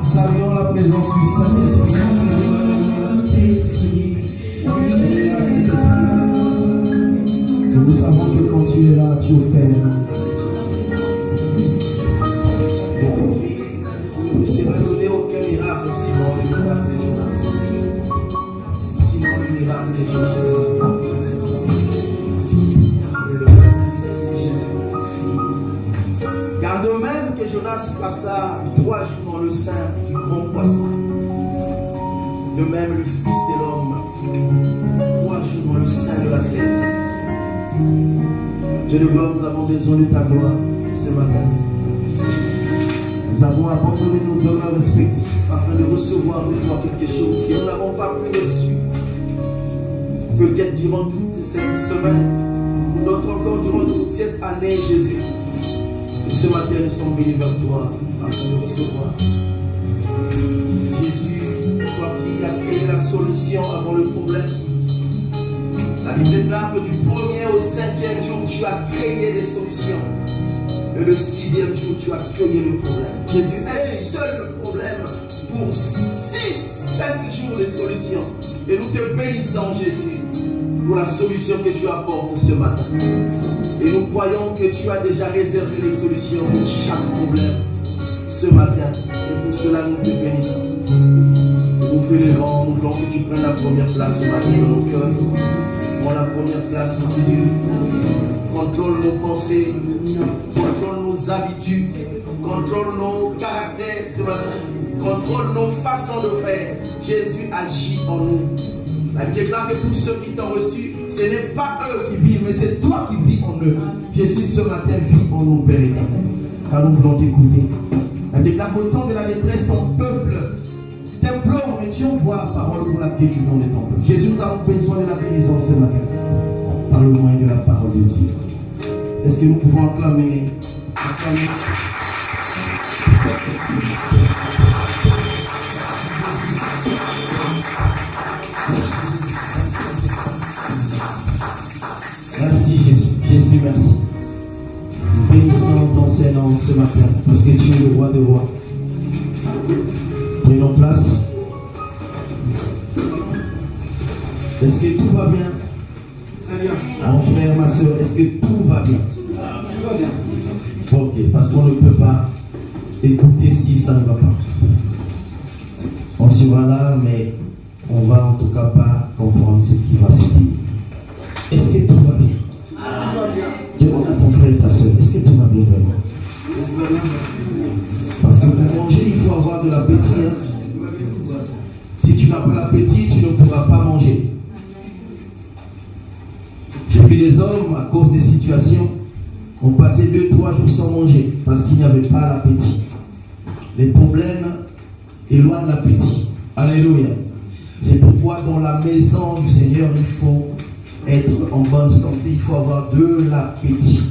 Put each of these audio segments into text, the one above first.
Saluons la présence du Saint-Esprit. Nous savons que quand tu es là, tu opères. Je ne t'ai donné aucun miracle sinon le miracle de Jésus. Sinon le miracle de Jésus. Car de même que Jonas passa 3 jours dans le sein du grand poisson, de même le Fils de l'homme 3 jours dans le sein de la terre. Dieu de gloire, nous avons besoin de ta gloire ce matin. Nous avons abandonné nos demeures respectives afin de recevoir de toi quelque chose que nous n'avons pas pu reçu. Peut-être durant toute cette semaine, ou d'autres encore durant toute cette année, Jésus. Et ce matin, nous sommes venus vers toi afin de recevoir. Jésus, toi qui as créé la solution avant le problème. La Bible déclare que du 1er au 5e jour, tu as créé des solutions. Et le 6e jour, tu as créé le problème. Jésus est seul le problème pour 5 jours de solutions. Et nous te bénissons, Jésus, pour la solution que tu apportes ce matin. Et nous croyons que tu as déjà réservé les solutions pour chaque problème ce matin. Et pour cela, nous te bénissons. Nous te levons, nous voulons que tu prennes la première place ce matin dans nos cœurs. Prends la première place, mon Seigneur. Contrôle nos pensées, contrôle nos habitudes, contrôle nos caractères ce matin, contrôle nos façons de faire. Jésus agit en nous. La Bible déclare que pour ceux qui t'ont reçu, ce n'est pas eux qui vivent, mais c'est toi qui vis en eux. Jésus ce matin vit en nous, Père éternel, car nous voulons t'écouter. La Bible déclare qu'au temps de la détresse, ton peuple t'implore, mais tu envoies parole pour la guérison de ton peuple. Jésus, nous avons besoin de la guérison ce matin, par le moyen de la parole de Dieu. Est-ce que nous pouvons acclamer? Merci Jésus. Jésus, merci. Nous bénissons ton Seigneur ce matin, parce que tu es le roi des rois. Prenons place. Est-ce que tout va bien? Mon frère, ma soeur, est-ce que tout va bien? Ok, parce qu'on ne peut pas écouter si ça ne va pas. On sera là, mais on va en tout cas pas comprendre ce qui va se dire. Est-ce que tout va bien? Demande à ton frère et ta soeur, est-ce que tout va bien vraiment? Parce que pour manger, il faut avoir de l'appétit. Hein? Si tu n'as pas l'appétit, tu ne pourras pas manger. J'ai vu des hommes, à cause des situations, ont passé 2-3 jours sans manger parce qu'il n'y avait pas l'appétit. Les problèmes éloignent l'appétit. Alléluia. C'est pourquoi dans la maison du Seigneur, il faut être en bonne santé, il faut avoir de l'appétit.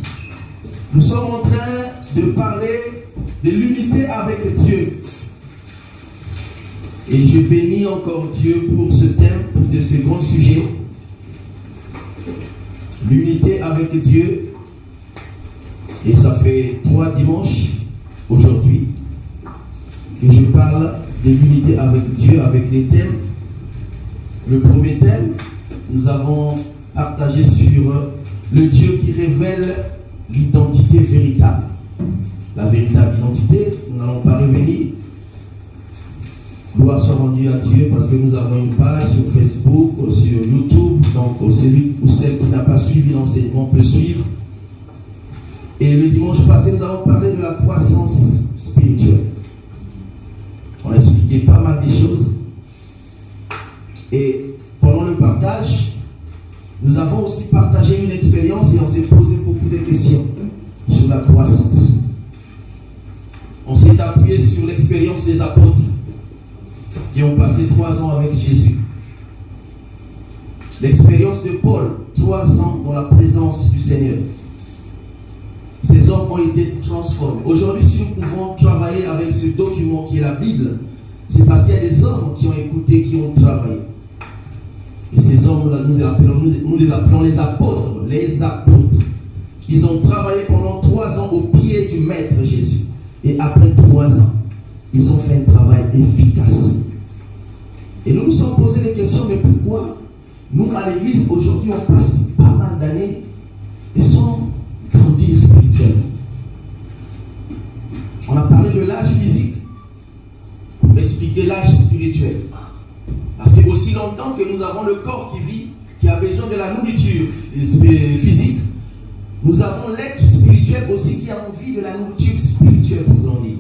Nous sommes en train de parler de l'unité avec Dieu. Et je bénis encore Dieu pour ce thème, de ce grand sujet. L'unité avec Dieu. Et ça fait 3 dimanches aujourd'hui que je parle de l'unité avec Dieu, avec les thèmes. Le premier thème, nous avons partagé sur le Dieu qui révèle l'identité véritable. La véritable identité, nous n'allons pas revenir. Gloire soit rendue à Dieu parce que nous avons une page sur Facebook, sur YouTube. Donc celui ou celle qui n'a pas suivi l'enseignement peut suivre. Et le dimanche passé, nous avons parlé de la croissance spirituelle. On a expliqué pas mal de choses. Et pendant le partage, nous avons aussi partagé une expérience et on s'est posé beaucoup de questions sur la croissance. On s'est appuyé sur l'expérience des apôtres qui ont passé 3 ans avec Jésus. L'expérience de Paul, 3 ans dans la présence du Seigneur. Ces hommes ont été transformés. Aujourd'hui, si nous pouvons travailler avec ce document qui est la Bible, c'est parce qu'il y a des hommes qui ont écouté, qui ont travaillé. Et ces hommes, nous les appelons les apôtres. Les apôtres. Ils ont travaillé pendant ans aux pieds du Maître Jésus. Et après 3 ans, ils ont fait un travail efficace. Et nous nous sommes posé des questions, mais pourquoi nous, à l'église, aujourd'hui, on passe pas mal d'années et sans grandir spirituellement? On a parlé de l'âge physique pour expliquer l'âge spirituel. Parce que aussi longtemps que nous avons le corps qui vit, qui a besoin de la nourriture physique, nous avons l'être spirituel aussi qui a envie de la nourriture spirituelle pour grandir.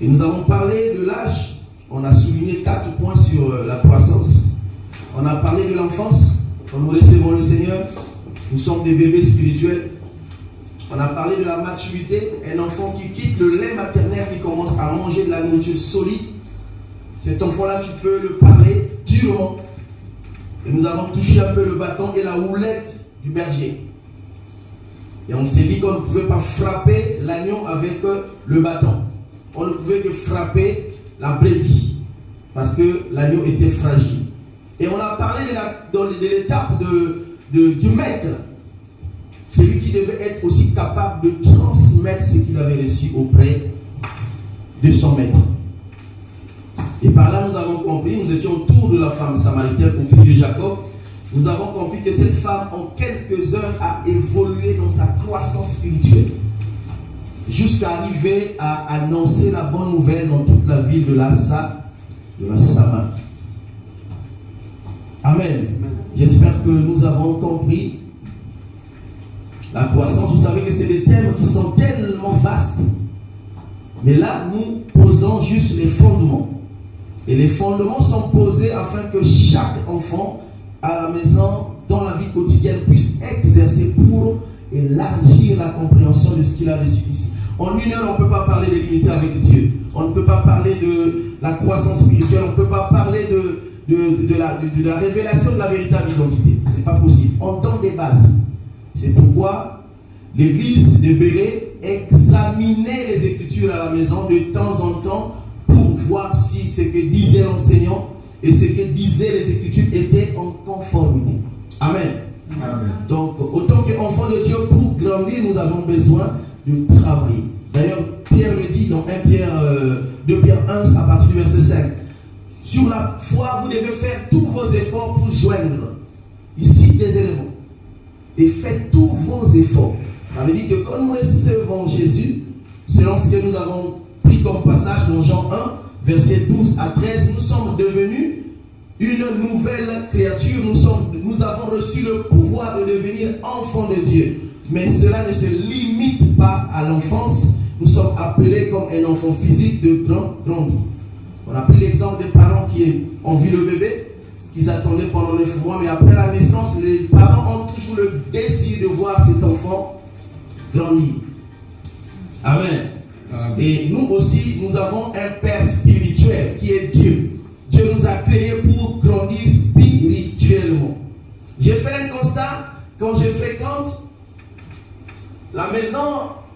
Et nous avons parlé de l'âge. On a souligné 4 points sur la croissance. On a parlé de l'enfance. Quand nous recevons le Seigneur, nous sommes des bébés spirituels. On a parlé de la maturité. Un enfant qui quitte le lait maternel, qui commence à manger de la nourriture solide. Cet enfant-là, tu peux le parler durement. Et nous avons touché un peu le bâton et la houlette du berger. Et on s'est dit qu'on ne pouvait pas frapper l'agneau avec le bâton. On ne pouvait que frapper la brebis. Parce que l'agneau était fragile. Et on a parlé de l'étape du maître. Celui qui devait être aussi capable de transmettre ce qu'il avait reçu auprès de son maître. Et par là, nous avons compris, nous étions autour de la femme samaritaine au puits de Jacob. Nous avons compris que cette femme, en quelques heures, a évolué dans sa croissance spirituelle. Jusqu'à arriver à annoncer la bonne nouvelle dans toute la ville de la Samarie. Amen. J'espère que nous avons compris la croissance. Vous savez que c'est des thèmes qui sont tellement vastes. Mais là, nous posons juste les fondements. Et les fondements sont posés afin que chaque enfant à la maison, dans la vie quotidienne, puisse exercer pour élargir la compréhension de ce qu'il a reçu ici. En 1 heure, on ne peut pas parler de l'unité avec Dieu. On ne peut pas parler de la croissance spirituelle. On ne peut pas parler de la révélation de la véritable identité. Ce n'est pas possible. On donne des bases. C'est pourquoi l'église de Béret examinait les Écritures à la maison de temps en temps pour voir si ce que disait l'enseignant et ce que disaient les Écritures étaient en conformité. Amen. Amen. Donc, autant qu'enfants de Dieu, pour grandir, nous avons besoin de travailler. D'ailleurs, Pierre le dit dans 2 Pierre 1 à partir du verset 5. Sur la foi, vous devez faire tous vos efforts pour joindre. Ici, des éléments. Et faites tous vos efforts. Ça veut dire que quand nous recevons Jésus, selon ce que nous avons pris comme passage dans Jean 1, versets 12 à 13, nous sommes devenus une nouvelle créature. Nous avons reçu le pouvoir de devenir enfants de Dieu. Mais cela ne se limite pas à l'enfance. Nous sommes appelés comme un enfant physique de grandir. On a pris l'exemple des parents qui ont vu le bébé, qu'ils attendaient pendant 9 mois, mais après la naissance, les parents ont toujours le désir de voir cet enfant grandir. Amen. Amen. Et nous aussi, nous avons un Père spirituel qui est Dieu. Dieu nous a créés pour grandir spirituellement. J'ai fait un constat quand je fréquente la maison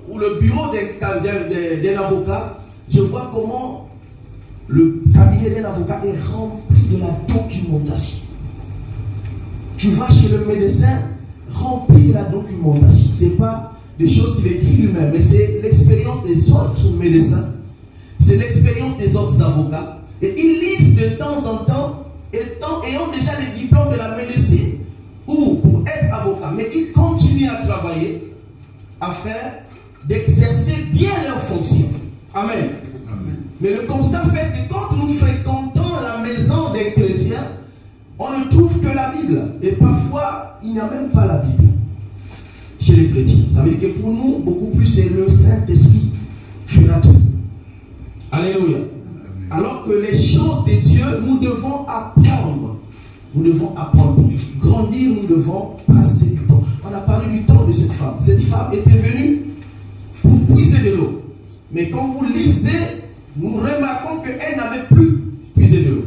ou le bureau d'un avocat. Je vois comment le cabinet d'un avocat est rempli de la documentation. Tu vas chez le médecin rempli de la documentation. Ce n'est pas des choses qu'il écrit lui-même, mais c'est l'expérience des autres médecins, c'est l'expérience des autres avocats. Et ils lisent de temps en temps, ayant déjà les diplômes de la médecine ou pour être avocat, mais ils continuent à travailler afin d'exercer bien leurs fonctions. Amen. Amen. Mais le constat fait que quand nous fréquentons la maison des chrétiens, on ne trouve que la Bible. Et parfois, il n'y a même pas la Bible chez les chrétiens. Ça veut dire que pour nous, beaucoup plus, c'est le Saint-Esprit qui fera tout. Alléluia. Alors que les choses de Dieu, nous devons apprendre. Nous devons apprendre. Pour grandir, nous devons passer du temps. On a parlé du temps de cette femme. Cette femme était venue pour puiser de l'eau. Mais quand vous lisez, nous remarquons qu'elle n'avait plus puisé de l'eau.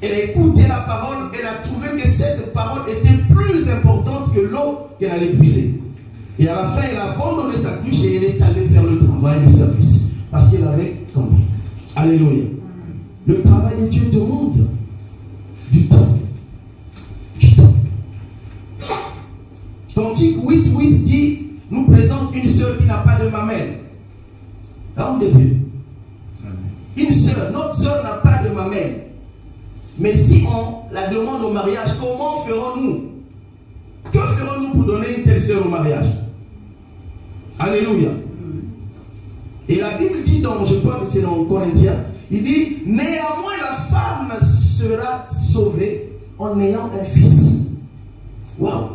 Elle a écouté la parole, elle a trouvé que cette parole était plus importante que l'eau qu'elle allait puiser. Et à la fin, elle a abandonné sa cruche et elle est allée faire le travail du service. Parce qu'elle avait compris. Alléluia. Le travail de Dieu demande du temps. Du temps. Cantique 8:8 dit, nous présente une sœur qui n'a pas de mamelle. Homme de Dieu. Une sœur, notre sœur n'a pas de mamelle. Mais si on la demande au mariage, comment ferons-nous? Que ferons-nous pour donner une telle sœur au mariage? Alléluia. Et la Bible dit dans, je crois que c'est dans Corinthiens, il dit, néanmoins la femme sera sauvée en ayant un fils. Waouh.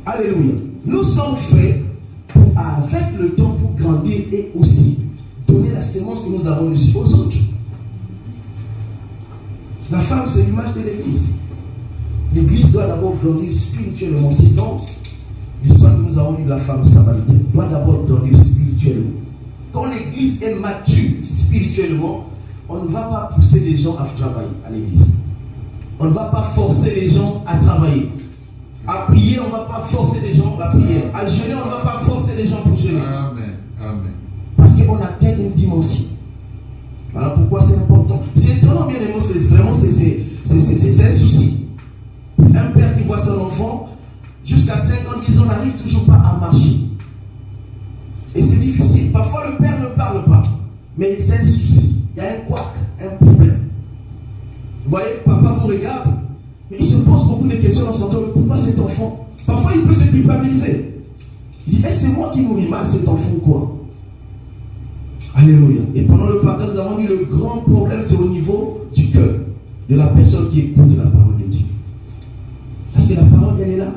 Alléluia. Nous sommes faits avec le temps pour grandir et aussi donner la sémence que nous avons reçue aux autres. La femme, c'est l'image de l'église. L'église doit d'abord grandir spirituellement. Sinon, l'histoire que nous avons eue de la femme samaritaine doit d'abord grandir spirituellement. Quand l'église est mature spirituellement, on ne va pas pousser les gens à travailler à l'église. On ne va pas forcer les gens à travailler. À prier, on ne va pas forcer les gens à prier. À jeûner, on ne va pas forcer les gens pour jeûner. Amen. Amen. Parce qu'on atteint une dimension. Voilà pourquoi c'est important. C'est étonnant, bien aimé, c'est un souci. Un père qui voit son enfant, jusqu'à 5 ans, 10 ans, n'arrive toujours pas à marcher. Et c'est difficile. Parfois, le père ne parle pas. Mais c'est un souci. Il y a un couac, un problème. Vous voyez, papa vous regarde, mais il se pose beaucoup de questions dans son temps. Pourquoi cet enfant? Parfois, il peut se culpabiliser. Il dit, est-ce que c'est moi qui nourris mal cet enfant ou quoi? Alléluia. Et pendant le partage, nous avons eu le grand problème, c'est au niveau du cœur de la personne qui écoute la parole de Dieu. Parce que la parole, elle est là.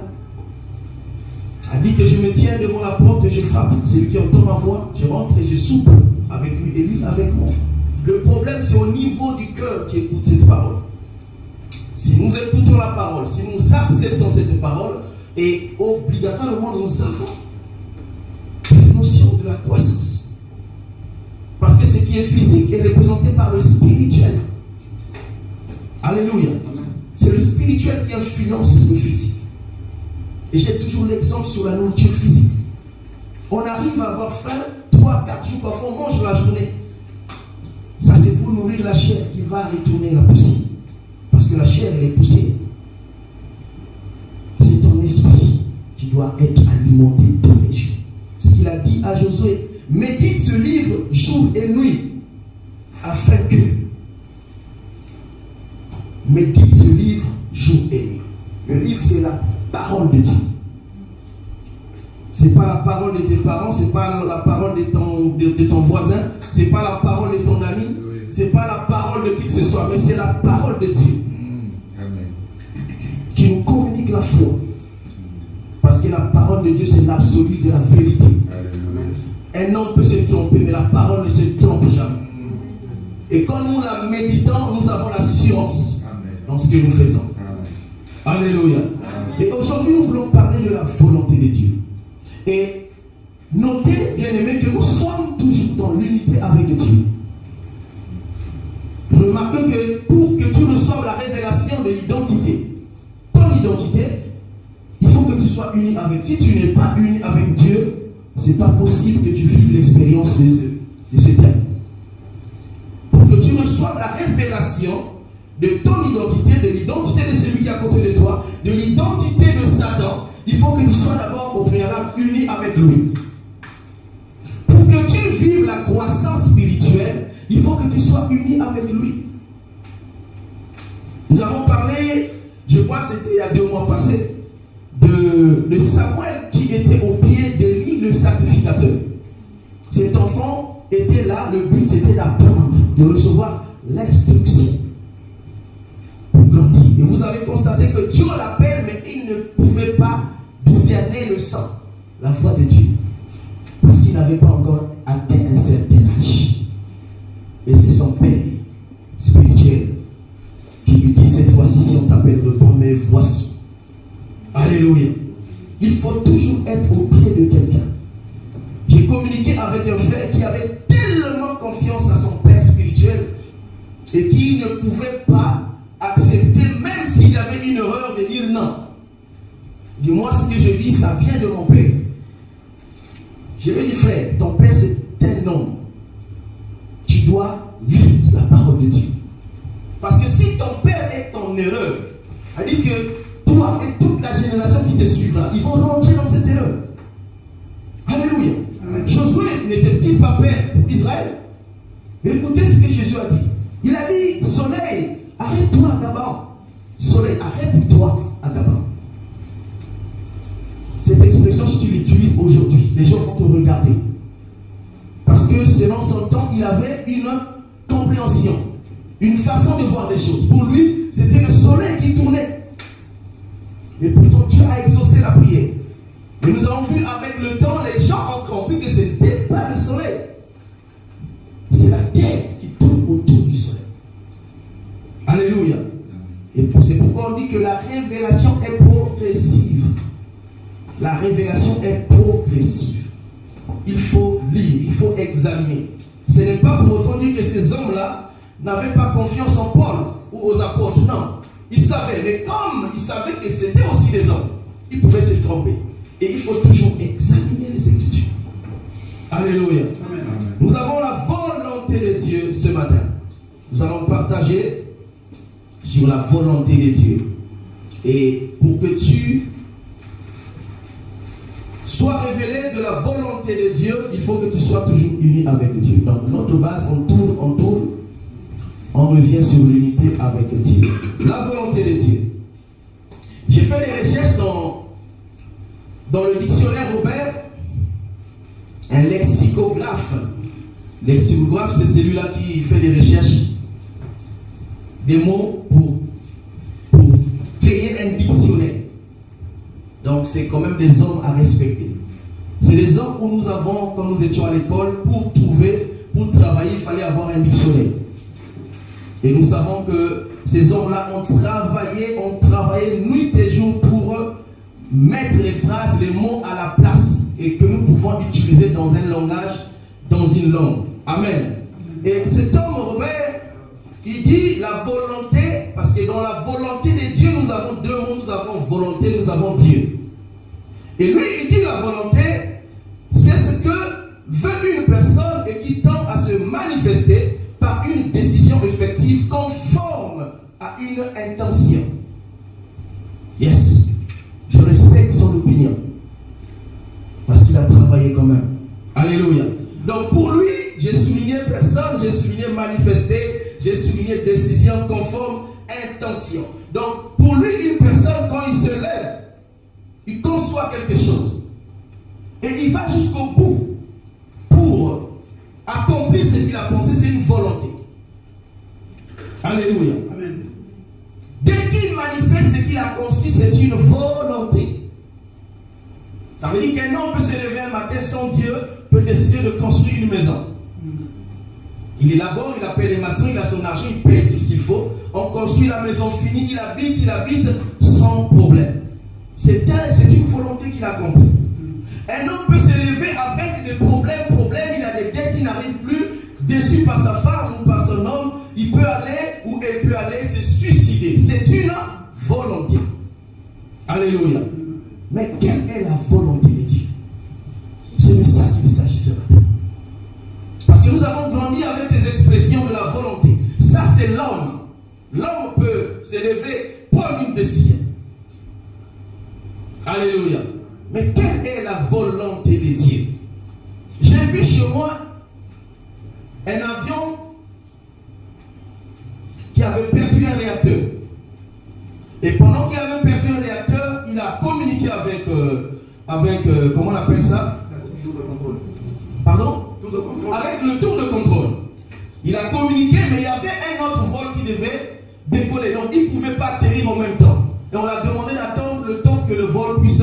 Elle dit que je me tiens devant la porte et je frappe. Celui qui entend ma voix, je rentre et je soupe avec lui et lui avec moi. Le problème, c'est au niveau du cœur qui écoute cette parole. Si nous écoutons la parole, si nous acceptons cette parole, et obligatoirement nous avons cette notion de la croissance. Parce que ce qui est physique est représenté par le spirituel. Alléluia. C'est le spirituel qui influence le physique. Et j'ai toujours l'exemple sur la nourriture physique. On arrive à avoir faim 3-4 jours, parfois on mange la journée. Ça c'est pour nourrir la chair qui va retourner la poussière. Parce que la chair elle est poussière. C'est ton esprit qui doit être alimenté tous les jours. Ce qu'il a dit à Josué, médite ce livre jour et nuit, afin que médite ce livre jour et nuit. Le livre c'est la parole de Dieu. C'est pas la parole de tes parents, c'est pas la parole de ton voisin, c'est pas la parole de ton ami, c'est pas la parole de qui que ce soit, mais c'est la parole de Dieu. Amen. Qui nous communique la foi. Parce que la parole de Dieu c'est l'absolu de la vérité. Alléluia. Un homme peut se tromper, mais la parole ne se trompe jamais. Et quand nous la méditons, nous avons l'assurance dans ce que nous faisons. Amen. Alléluia. Et aujourd'hui, nous voulons parler de la volonté de Dieu. Et notez, bien aimé, que nous sommes toujours dans l'unité avec Dieu. Remarquez que pour que tu reçoives la révélation de l'identité, ton identité, il faut que tu sois uni avec. Si tu n'es pas uni avec Dieu, ce n'est pas possible que tu vives l'expérience de ce thème. Pour que tu reçoives la révélation de ton identité, de l'identité de celui qui est à côté de toi, de l'identité de Satan, il faut que tu sois d'abord au préalable uni avec lui. Pour que tu vives la croissance spirituelle, il faut que tu sois uni avec lui. Nous avons parlé, je crois que c'était il y a 2 mois passés, de Samuel qui était au pied d'Élie le sacrificateur. Cet enfant était là, le but c'était d'apprendre, de recevoir l'instruction pour grandir. Et vous avez constaté que Dieu l'appelle, mais il ne pouvait pas discerner le sang, la voix de Dieu, parce qu'il n'avait pas encore atteint un certain âge. Et c'est son père spirituel qui lui dit cette fois-ci, si on t'appelle, réponds, mais voici. Alléluia. Il faut toujours être au pied de quelqu'un. J'ai communiqué avec un frère qui avait tellement confiance à son père spirituel et qui ne pouvait pas accepter, même s'il y avait une erreur, de dire non. Dis-moi ce que je dis, ça vient de mon père. Je lui ai dit, frère, ton père c'est un homme. Tu dois lire la parole de Dieu. Parce que si ton père est en erreur, elle dit que toi et toute la génération qui te suivra, ils vont rentrer dans cette erreur. Alléluia. Alléluia. Josué n'était-il pas père pour Israël? Écoutez ce que Jésus a dit. Il a dit, soleil, arrête-toi à Gaba. Soleil, arrête-toi à Gaba. Cette expression, si tu l'utilises aujourd'hui, les gens vont te regarder. Parce que selon son temps, il avait une compréhension, une façon de voir les choses. Pour lui, c'était le soleil qui tournait. Mais pourtant, Dieu a exaucé la prière. Et nous avons vu avec le temps, les gens ont compris que ce n'était pas le soleil. C'est la terre qui tourne autour du soleil. Alléluia. Et c'est pourquoi on dit que la révélation est progressive. La révélation est progressive. Il faut lire, il faut examiner. Ce n'est pas pour autant dire que ces hommes-là n'avaient pas confiance en Paul ou aux apôtres. Non. Ils savaient, mais comme ils savaient que c'était aussi des hommes, ils pouvaient se tromper. Et il faut toujours examiner les Écritures. Alléluia. Amen. Nous avons la volonté de Dieu ce matin. Nous allons partager sur la volonté de Dieu. Et pour que tu sois révélé de la volonté de Dieu, il faut que tu sois toujours uni avec Dieu. Donc notre base, on tourne, on revient sur l'unité avec Dieu. La volonté de Dieu. J'ai fait des recherches dans le dictionnaire Robert, un lexicographe. Lexicographe, c'est celui-là qui fait des recherches, des mots pour créer un dictionnaire. Donc c'est quand même des hommes à respecter. C'est des hommes où nous avons, quand nous étions à l'école, pour travailler, il fallait avoir un dictionnaire. Et nous savons que ces hommes-là ont travaillé nuit et jour pour mettre les phrases, les mots à la place et que nous pouvons utiliser dans un langage, dans une langue. Amen. Et cet homme, Robert, il dit la volonté, parce que dans la volonté de Dieu, nous avons deux mots, nous avons volonté, nous avons Dieu. Et lui, il dit la volonté, c'est ce que veut une personne et qui tend à se manifester par une décision effective conforme à une intention. Yes. Je respecte son opinion. Parce qu'il a travaillé quand même. Alléluia. Donc pour lui, j'ai souligné personne, j'ai souligné manifester, j'ai souligné décision conforme, intention. Donc pour lui, une personne, quand il se lève, il conçoit quelque chose. Et il va jusqu'au bout pour accomplir ce qu'il a pensé, c'est une volonté. Alléluia. Amen. Dès qu'il manifeste ce qu'il a conçu, c'est une volonté. Ça veut dire qu'un homme peut se lever un matin sans Dieu, peut décider de construire une maison. Il élabore, il appelle les maçons, il a son argent, il paye tout ce qu'il faut. On construit la maison finie, il habite sans problème. C'est une volonté qu'il a accomplie. Un homme peut se lever avec des problèmes, il a des dettes, il n'arrive plus, déçu par sa femme ou par son homme, il peut aller ou elle peut aller se suicider. C'est une volonté. Alléluia. Mais quelle est la volonté de Dieu? C'est de ça qu'il s'agit ce matin. Parce que nous avons grandi avec ces expressions de la volonté. Ça, c'est l'homme. L'homme peut se lever, prendre une décision. Alléluia. Mais quelle est la volonté de Dieu? J'ai vu chez moi un avion qui avait perdu un réacteur. Et pendant qu'il avait perdu un réacteur, il a communiqué avec comment on appelle ça? Le tour de contrôle. Pardon? Tour de contrôle. Avec le tour de contrôle. Il a communiqué, mais il y avait un autre vol qui devait décoller. Donc il ne pouvait pas atterrir en même temps. Et on a demandé d'attendre le temps que le vol puisse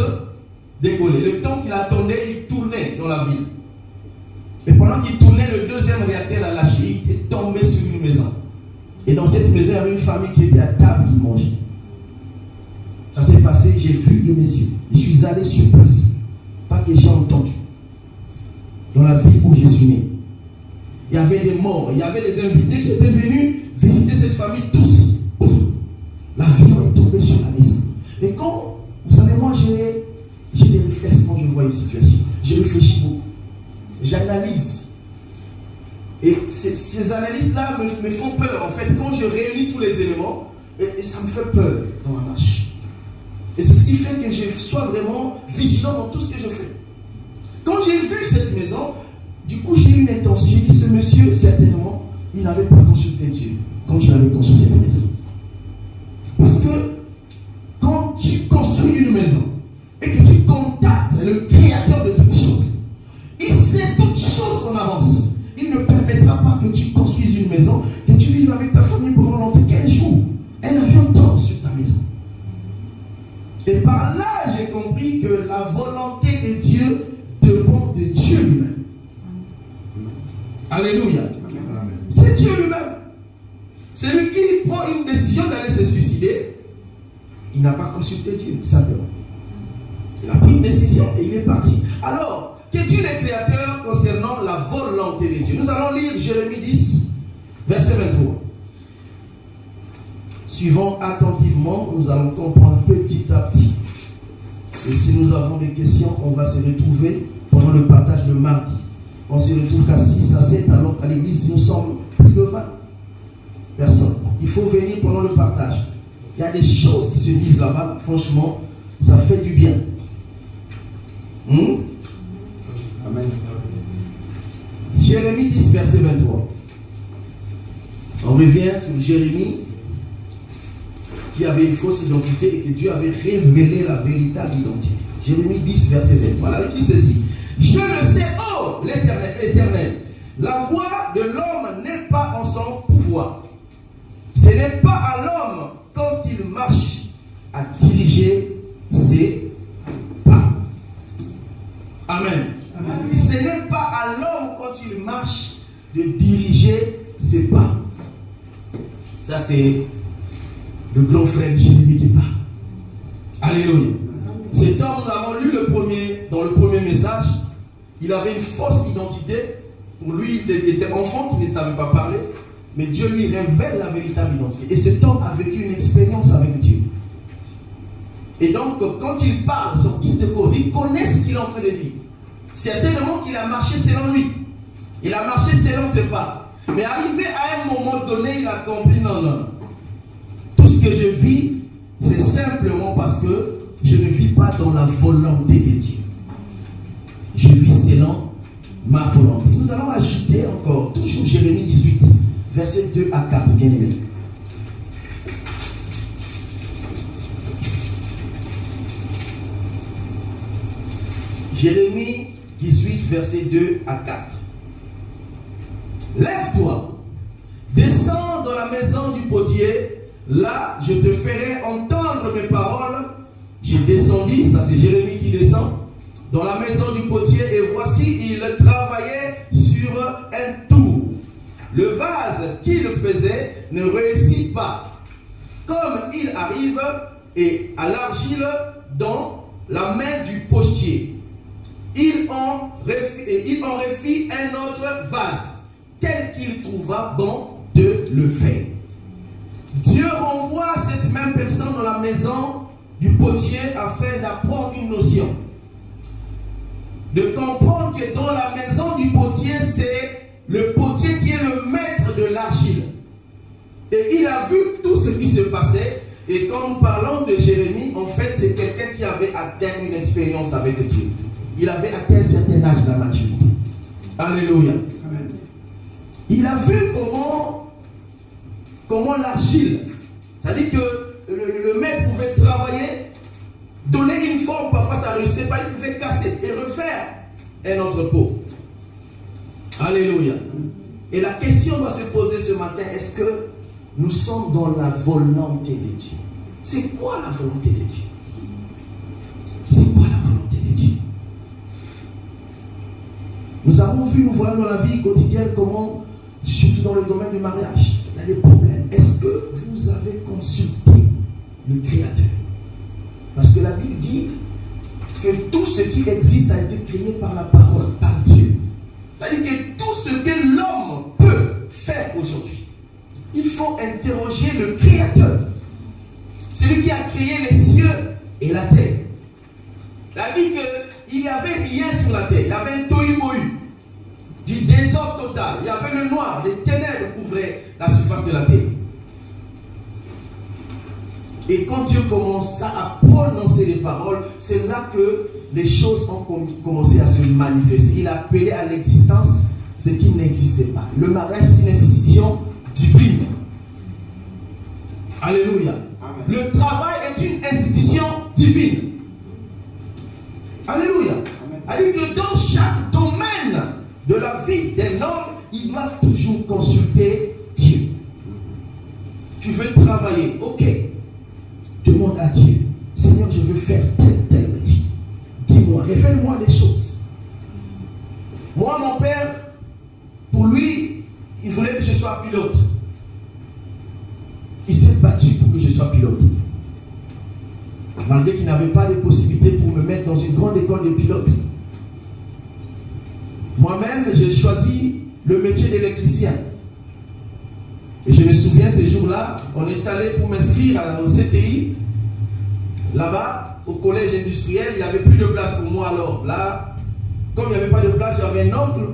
décoller. Le temps qu'il attendait, il tournait dans la ville. Et pendant qu'il tournait, le deuxième réacteur a lâché. Il était tombé sur une maison. Et dans cette maison, il y avait une famille qui était à table qui mangeait. Ça s'est passé, j'ai vu de mes yeux. Je suis allé sur place. Pas que j'ai entendu. Dans la ville où je suis né. Il y avait des morts, il y avait des invités qui étaient venus visiter cette famille tous. L'avion est tombé sur la maison. Et quand, vous savez, moi j'ai des réflexes quand je vois une situation. Je réfléchis beaucoup. J'analyse. Et ces analyses-là me font peur. En fait, quand je réunis tous les éléments, et ça me fait peur dans ma marche. Et c'est ce qui fait que je sois vraiment vigilant dans tout ce que je fais. Quand j'ai vu cette maison, du coup j'ai eu une intention. J'ai dit, ce monsieur, certainement, il n'avait pas consulté Dieu quand il avait construit cette maison. Parce que quand tu construis une maison et que tu contactes le créateur de toutes choses, il sait toutes choses qu'on avance. Il ne permettra pas que tu construises une maison, que tu vives avec ta famille pendant longtemps, 15 jours. Un avion tombe sur ta maison. Et par là, j'ai compris que la volonté de Dieu dépend de Dieu lui-même. Alléluia. Amen. C'est Dieu lui-même. Celui qui prend une décision d'aller se suicider, il n'a pas consulté Dieu, simplement. Il a pris une décision et il est parti. Alors, qu'est-il le créateur concernant la volonté de Dieu? Nous allons lire Jérémie 10, verset 23. Suivons attentivement, nous allons comprendre petit à petit. Et si nous avons des questions, on va se retrouver pendant le partage de mardi. On se retrouve qu'à 6 à 7, alors qu'à l'église, nous sommes plus de 20 personnes. Il faut venir pendant le partage. Il y a des choses qui se disent là-bas, franchement, ça fait du bien. Amen. Jérémie 10, verset 23. On revient sur Jérémie qui avait une fausse identité et que Dieu avait révélé la véritable identité. Jérémie 10, verset 23. Voilà, il dit ceci. Je le sais, oh l'Éternel, la voix de l'homme n'est pas en son pouvoir. Ce n'est pas à l'homme quand il marche à diriger ses pas. Amen. Amen. Ce n'est pas à l'homme quand il marche de diriger ses pas. Ça c'est le grand frère Jérémie qui parle. Alléluia. Cet homme, nous avons lu dans le premier message, il avait une fausse identité. Pour lui, il était enfant qui ne savait pas parler, mais Dieu lui révèle la véritable identité. Et cet homme a vécu une expérience avec Dieu. Et donc, quand il parle sur qui de cause, il connaît ce qu'il est en train de dire. Certainement qu'il a marché selon lui. Il a marché selon ses pas. Mais arrivé à un moment donné, il a compris, non. Tout ce que je vis, c'est simplement parce que je ne vis pas dans la volonté de Dieu. Je vis selon ma volonté. Nous allons ajouter encore, toujours Jérémie 18, versets 2 à 4, bien aimé. Jérémie 18, versets 2 à 4. Lève-toi, descends dans la maison du potier, là je te ferai entendre mes paroles. J'ai descendu, ça c'est Jérémie qui descend, dans la maison du potier, et voici, il travaillait sur un tour. Le vase qu'il faisait ne réussit pas. Comme il arrive et à l'argile dans la main du potier, il en refit un autre vase, tel qu'il trouva bon de le faire. Dieu renvoie cette même personne dans la maison du potier afin d'apprendre une notion. De comprendre que dans la maison du potier, c'est le potier qui est le maître de l'argile. Et il a vu tout ce qui se passait. Et quand nous parlons de Jérémie, en fait, c'est quelqu'un qui avait atteint une expérience avec Dieu. Il avait atteint un certain âge de la maturité. Alléluia. Amen. Il a vu comment l'argile, c'est-à-dire que le maître pouvait travailler, donner une forme, parfois ça ne réussissait pas, il pouvait casser et refaire un autre pot. Alléluia. Et la question doit se poser ce matin, est-ce que nous sommes dans la volonté de Dieu? C'est quoi la volonté de Dieu? C'est quoi la volonté de Dieu? Nous avons vu, nous voyons dans la vie quotidienne comment, surtout dans le domaine du mariage, il y a des problèmes. Est-ce que vous avez consulté le Créateur? Parce que la Bible dit que tout ce qui existe a été créé par la parole, par Dieu. C'est-à-dire que tout ce que l'homme peut faire aujourd'hui, il faut interroger le Créateur. Celui qui a créé les cieux et la terre. La Bible dit qu'il n'y avait rien sur la terre. Il y avait un tohu-mohu, du désordre total. Il y avait le noir, les ténèbres couvraient la surface de la terre. Et quand Dieu commença à prononcer les paroles, c'est là que les choses ont commencé à se manifester. Il a appelé à l'existence ce qui n'existait pas. Le mariage, c'est une institution divine. Alléluia. Amen. Le travail est une institution divine. Alléluia. C'est-à-dire que dans chaque domaine de la vie d'un homme, il doit toujours consulter Dieu. Tu veux travailler, ok. Demande à Dieu, Seigneur, je veux faire tel métier. Dis-moi, révèle-moi des choses. Moi, mon père, pour lui, il voulait que je sois pilote. Il s'est battu pour que je sois pilote. Malgré qu'il n'avait pas de possibilité pour me mettre dans une grande école de pilote. Moi-même, j'ai choisi le métier d'électricien. Et je me souviens, ces jours-là, on est allé pour m'inscrire au CTI. Là-bas, au collège industriel, il n'y avait plus de place pour moi. Alors là, comme il n'y avait pas de place, j'avais un oncle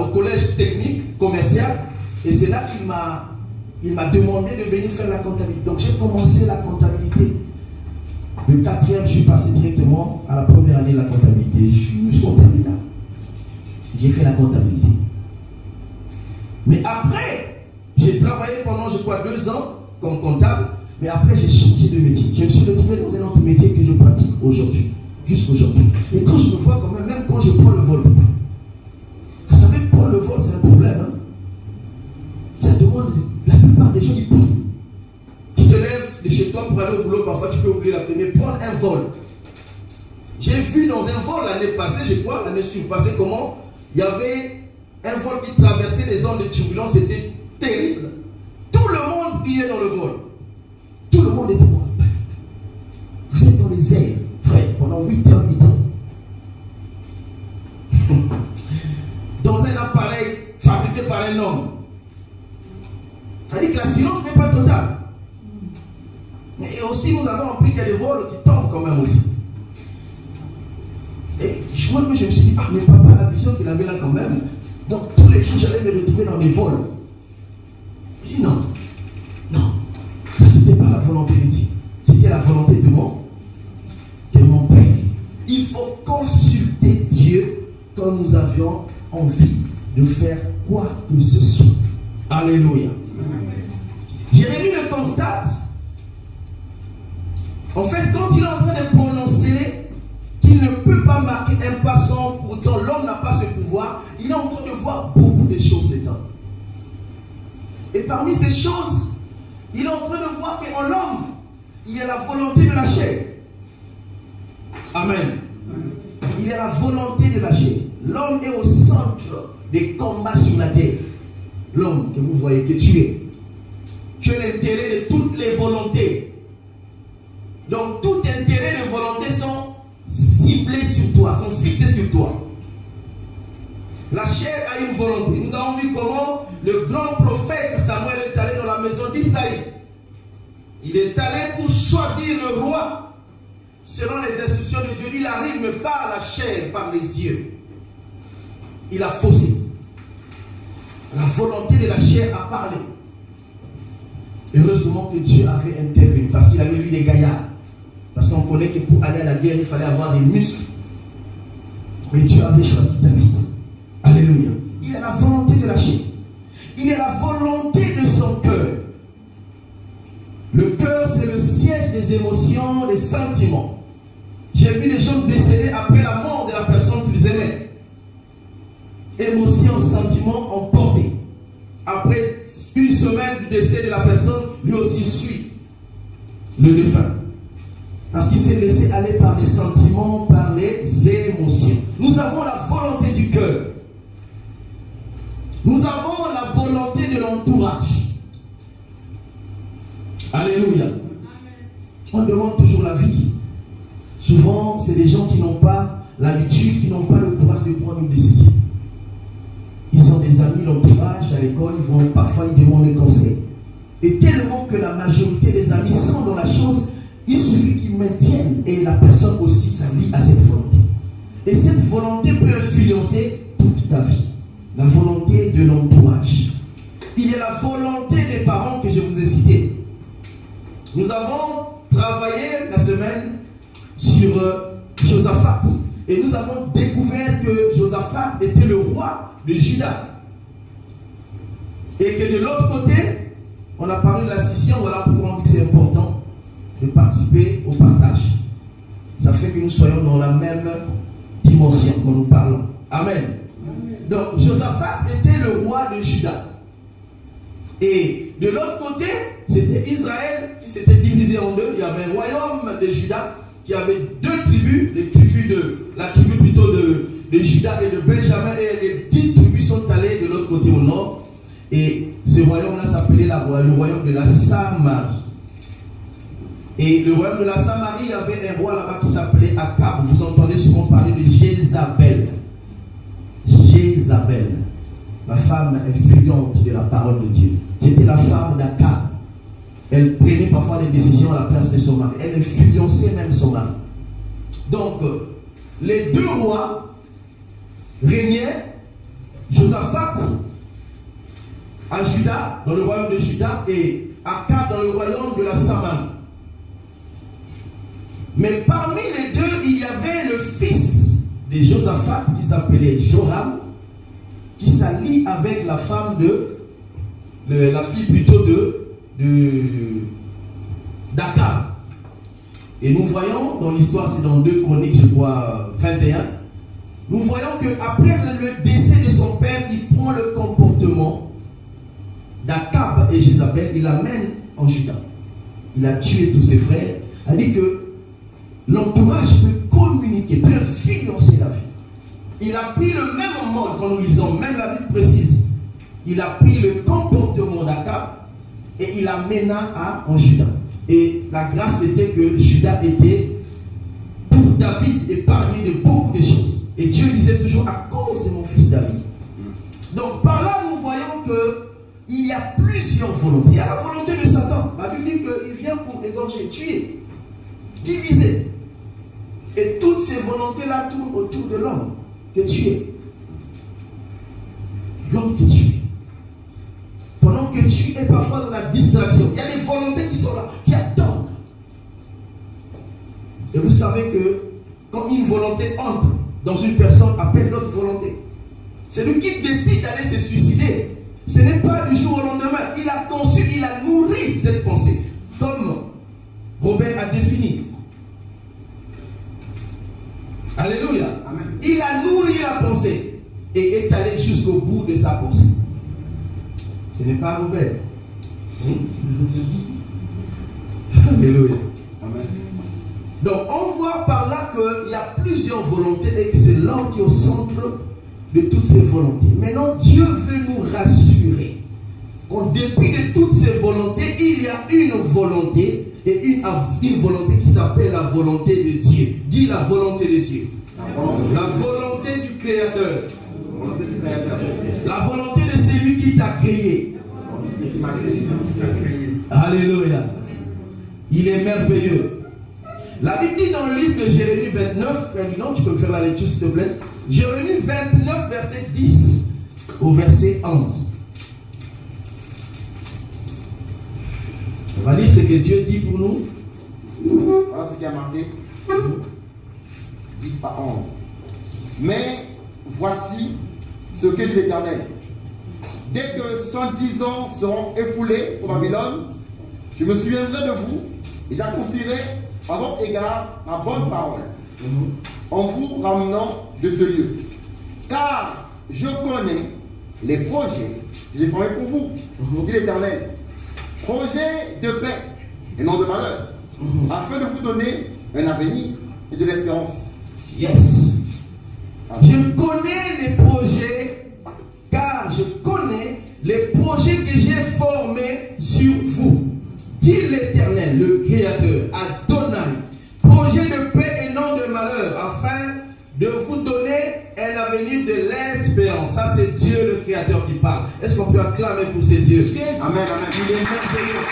au collège technique commercial. Et c'est là qu'il m'a demandé de venir faire la comptabilité. Donc j'ai commencé la comptabilité. Le 4e, je suis passé directement à la première année de la comptabilité. Je me suis comptable là. J'ai fait la comptabilité. Mais après, j'ai travaillé pendant, je crois, 2 ans comme comptable. Mais après, j'ai changé de métier. Je me suis retrouvé dans un autre métier que je pratique aujourd'hui. Jusqu'aujourd'hui. Et quand je me vois quand même quand je prends le vol, vous savez, prendre le vol, c'est un problème. Hein? Ça demande, la plupart des gens, ils prennent. Tu te lèves de chez toi pour aller au boulot, parfois tu peux oublier la première. Prendre un vol. J'ai vu dans un vol l'année passée, je crois, l'année surpassée, comment il y avait un vol qui traversait les zones de turbulence, c'était terrible. Tout le monde brillait dans le vol. Tout le monde était dans la panique. Vous êtes dans les airs, frère, pendant 8 heures. Dans un appareil fabriqué par un homme. C'est-à-dire que la silence n'est pas totale. Et aussi, nous avons appris qu'il y a des vols qui tombent quand même aussi. Et moi, je me suis dit, mais papa, la vision qu'il avait là quand même. Donc, tous les jours, j'allais me retrouver dans des vols. Je dis non. Ça, c'était pas la volonté de Dieu. C'était la volonté de mon Père. Il faut consulter Dieu quand nous avions envie de faire quoi que ce soit. Alléluia. Jérémie le constate. En fait, quand il est en train de prononcer qu'il ne peut pas marquer un passant, pourtant l'homme n'a pas ce pouvoir, il est en train de voir beaucoup de choses ces temps. Et parmi ces choses, il est en train de voir qu'en l'homme, il y a la volonté de la chair. Amen. Il y a la volonté de la chair. L'homme est au centre des combats sur la terre. L'homme que vous voyez, que tu es. Tu es l'intérêt de toutes les volontés. Donc, tout intérêt de volonté sont ciblés sur toi, sont fixés sur toi. La chair a une volonté. Nous avons vu comment le grand prophète Samuel est allé dans la maison d'Isaïe. Il est allé pour choisir le roi. Selon les instructions de Dieu, il arrive, mais par la chair, par les yeux. Il a faussé. La volonté de la chair a parlé. Heureusement que Dieu avait intervenu, parce qu'il avait vu des gaillards. Parce qu'on connaît que pour aller à la guerre, il fallait avoir des muscles. Mais Dieu avait choisi David. Alléluia. Il a la volonté de la chair. Il a la volonté de son cœur. Le cœur, c'est le siège des émotions, des sentiments. J'ai vu des gens décédés après la mort de la personne qu'ils aimaient. Émotions, sentiments emportés. Après une semaine du décès de la personne, lui aussi suit le défunt. Parce qu'il s'est laissé aller par les sentiments, par les émotions. Nous avons la volonté du cœur. Nous avons la volonté de l'entourage. Alléluia. On demande toujours la vie. Souvent, c'est des gens qui n'ont pas l'habitude, qui n'ont pas le courage de prendre une décision. Ils ont des amis, l'entourage, à l'école, parfois ils demandent des conseils. Et tellement que la majorité des amis sont dans la chose, il suffit qu'ils maintiennent et la personne aussi s'allie à cette volonté. Et cette volonté peut influencer toute ta vie. La volonté de l'entourage. Il y a la volonté des parents que je vous ai cités. Nous avons travaillé la semaine sur Josaphat. roi de Juda. Et que de l'autre côté, on a parlé de la scission, voilà pourquoi on dit que c'est important de participer au partage. Ça fait que nous soyons dans la même dimension quand nous parlons. Amen. Donc, Josaphat était le roi de Juda. Et de l'autre côté, c'était Israël qui s'était divisé en deux. Il y avait un royaume de Juda qui avait deux tribus, la tribu plutôt de Juda et de Benjamin. Et les 10 tribus sont allées de l'autre côté au nord. Et ce royaume-là s'appelait le royaume de la Samarie. Et le royaume de la Samarie, il y avait un roi là-bas qui s'appelait Akab. Vous entendez souvent parler de Jézabel. Jézabel, la femme influente de la parole de Dieu. C'était la femme d'Akab. Elle prenait parfois des décisions à la place de son mari. Elle influençait même son mari. Donc, les deux rois régnaient. Josaphat à Juda, dans le royaume de Juda, et Akab dans le royaume de la Samarie. Mais parmi les deux, il y avait le fils de Josaphat qui s'appelait Joram, qui s'allie avec la femme la fille plutôt d'Akab. Et nous voyons dans l'histoire, c'est dans 2 Chroniques, je crois, 21, nous voyons qu'après le décès de son père, il prend le comportement d'Akab et Jézabel, il l'amène en Juda. Il a tué tous ses frères. Il dit que l'entourage peut communiquer, peut influencer la vie. Il a pris le même mode, quand nous lisons, même la Bible précise. Il a pris le comportement d'Akab et il l'amena en Juda. Et la grâce était que Juda était pour David épargné de beaucoup de choses. Et Dieu disait toujours à cause de mon fils David. Donc par là nous voyons qu'il y a plusieurs volontés. Il y a la volonté de Satan. La Bible dit qu'il vient pour égorger, tuer, diviser. Et toutes ces volontés-là tournent autour de l'homme que tu es. L'homme que tu es. Pendant que tu es parfois dans la distraction, il y a des volontés qui sont là, qui attendent. Et vous savez que quand une volonté entre dans une personne, appelle l'autre volonté. C'est lui qui décide d'aller se suicider. Ce n'est pas du jour au lendemain. Il a conçu, il a nourri cette pensée. Comme Robert a défini. Alléluia. Amen. Il a nourri la pensée et est allé jusqu'au bout de sa pensée. Ce n'est pas Robert. Alléluia. Amen. Donc on voit par là qu'il y a plusieurs volontés et que c'est l'homme qui est au centre de toutes ces volontés. Maintenant Dieu veut nous rassurer qu'en dépit de toutes ces volontés, il y a une volonté et une volonté qui s'appelle la volonté de Dieu. Dis la volonté de Dieu. La volonté du Créateur. La volonté de celui qui t'a créé. Alléluia. Il est merveilleux. La Bible dit dans le livre de Jérémie 29, non, tu peux me faire la lecture s'il te plaît. Jérémie 29, verset 10 au verset 11. On va lire ce que Dieu dit pour nous. Voilà ce qui a marqué. 10 à 11. Mais voici ce que dit l'Éternel. Dès que 70 ans seront écoulés pour Babylone, je me souviendrai de vous et j'accomplirai à votre égard ma bonne parole en vous ramenant de ce lieu. Car je connais les projets que j'ai formés pour vous, dit l'Éternel. Projets de paix et non de malheur, afin de vous donner un avenir et de l'espérance. Yes. Je connais les projets, car je connais les projets que j'ai formés sur vous, dit l'Éternel, le Créateur, Adonai. Projet de paix et non de malheur, afin de vous donner un avenir de l'espérance. Ça, c'est Dieu le Créateur qui parle. Est-ce qu'on peut acclamer pour ces dieux? Amen, amen. Il est merveilleux.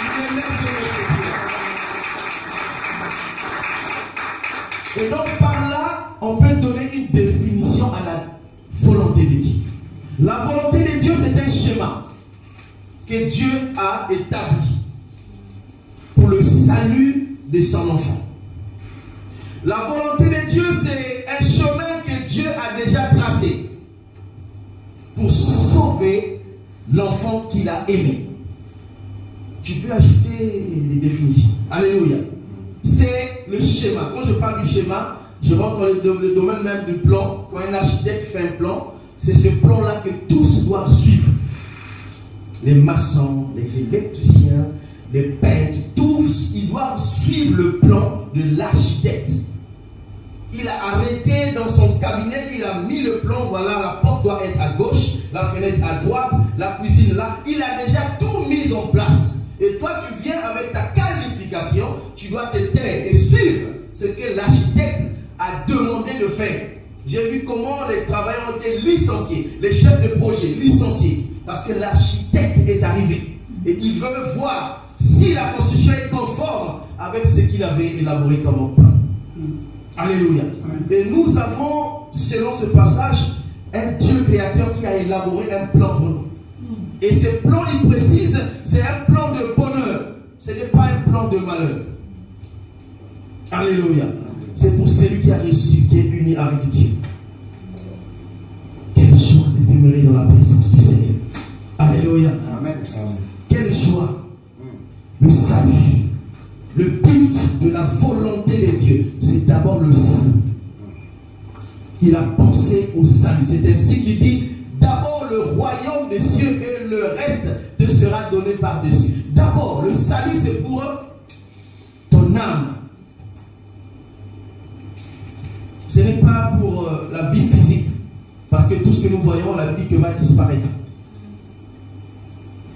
Il est merveilleux. Et donc par là, on peut donner une définition à la volonté de Dieu. La volonté de Dieu, c'est un schéma que Dieu a établi pour le salut de son enfant. La volonté de Dieu, c'est un chemin que Dieu a l'enfant qu'il a aimé. Tu peux ajouter les définitions. Alléluia. C'est le schéma. Quand je parle du schéma, je rentre dans le domaine même du plan. Quand un architecte fait un plan, c'est ce plan-là que tous doivent suivre. Les maçons, les électriciens, les peintres, tous, ils doivent suivre le plan de l'architecte. Il a arrêté dans son cabinet, il a mis le plan, voilà, la porte doit être à gauche, la fenêtre à droite, la cuisine là. Il a déjà tout mis en place. Et toi, tu viens avec ta qualification, tu dois te taire et suivre ce que l'architecte a demandé de faire. J'ai vu comment les travailleurs ont été licenciés, les chefs de projet licenciés, parce que l'architecte est arrivé et il veut voir si la construction est conforme avec ce qu'il avait élaboré comme plan. Alléluia. Et nous avons, selon ce passage, un Dieu créateur qui a élaboré un plan pour nous. Et ce plan, il précise, c'est un plan de bonheur. Ce n'est pas un plan de malheur. Alléluia. C'est pour celui qui a reçu, qui est uni avec Dieu. Quelle joie de demeurer dans la présence du Seigneur. Alléluia. Amen. Quelle joie. Le salut. Le but de la volonté de Dieu, c'est d'abord le salut. Il a pensé au salut. C'est ainsi qu'il dit, d'abord le royaume des cieux et le reste te sera donné par-dessus. D'abord, le salut, c'est pour ton âme. Ce n'est pas pour la vie physique. Parce que tout ce que nous voyons, la vie que va disparaître.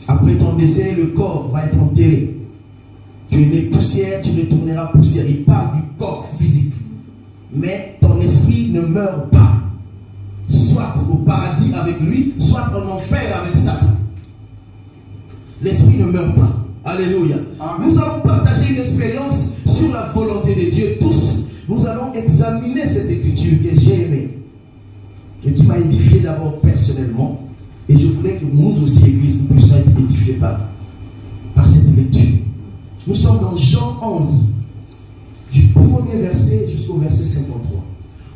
Après ton décès, le corps va être enterré. Tu es né poussière, tu retourneras poussière. Il parle du corps physique. Mais ton esprit ne meurt pas. Soit au paradis avec lui, soit en enfer avec Satan. L'esprit ne meurt pas. Alléluia. Amen. Nous allons partager une expérience sur la volonté de Dieu. Tous, nous allons examiner cette écriture que j'ai aimée. Et qui m'a édifié d'abord personnellement. Et je voulais que nous aussi, Église, nous puissions être édifiés par cette lecture. Nous sommes dans Jean 11, du premier verset jusqu'au verset 53.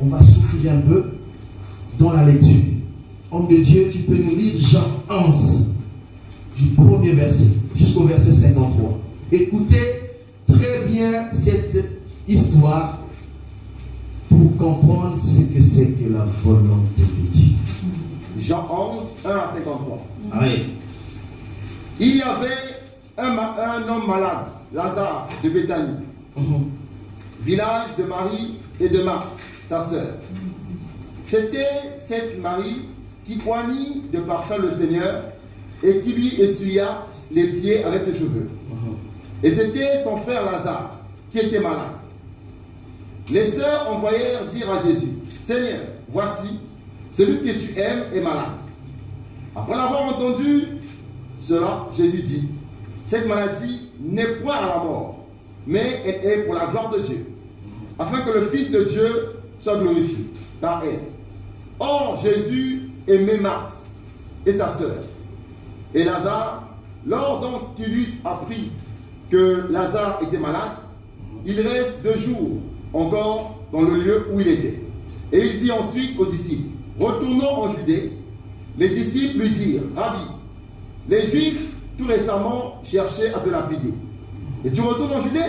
On va souffler un peu dans la lecture. Homme de Dieu, tu peux nous lire Jean 11, du premier verset jusqu'au verset 53. Écoutez très bien cette histoire pour comprendre ce que c'est que la volonté de Dieu. Jean 11, 1 à 53. Oui. Il y avait un homme malade, Lazare de Béthanie, village de Marie et de Marthe, sa sœur. C'était cette Marie qui oignit de parfum le Seigneur et qui lui essuya les pieds avec ses cheveux. Et c'était son frère Lazare qui était malade. Les sœurs envoyèrent dire à Jésus, Seigneur, voici, celui que tu aimes est malade. Après l'avoir entendu cela, Jésus dit, cette maladie n'est point à la mort, mais elle est pour la gloire de Dieu, afin que le Fils de Dieu soit glorifié par elle. Or, Jésus aimait Marthe et sa sœur. Et Lazare, lors donc qu'il eut appris que Lazare était malade, il reste 2 jours encore dans le lieu où il était. Et il dit ensuite aux disciples, retournons en Judée. Les disciples lui dirent, Rabbi, les Juifs tout récemment cherchaient à te lapider. Et tu retournes en Judée?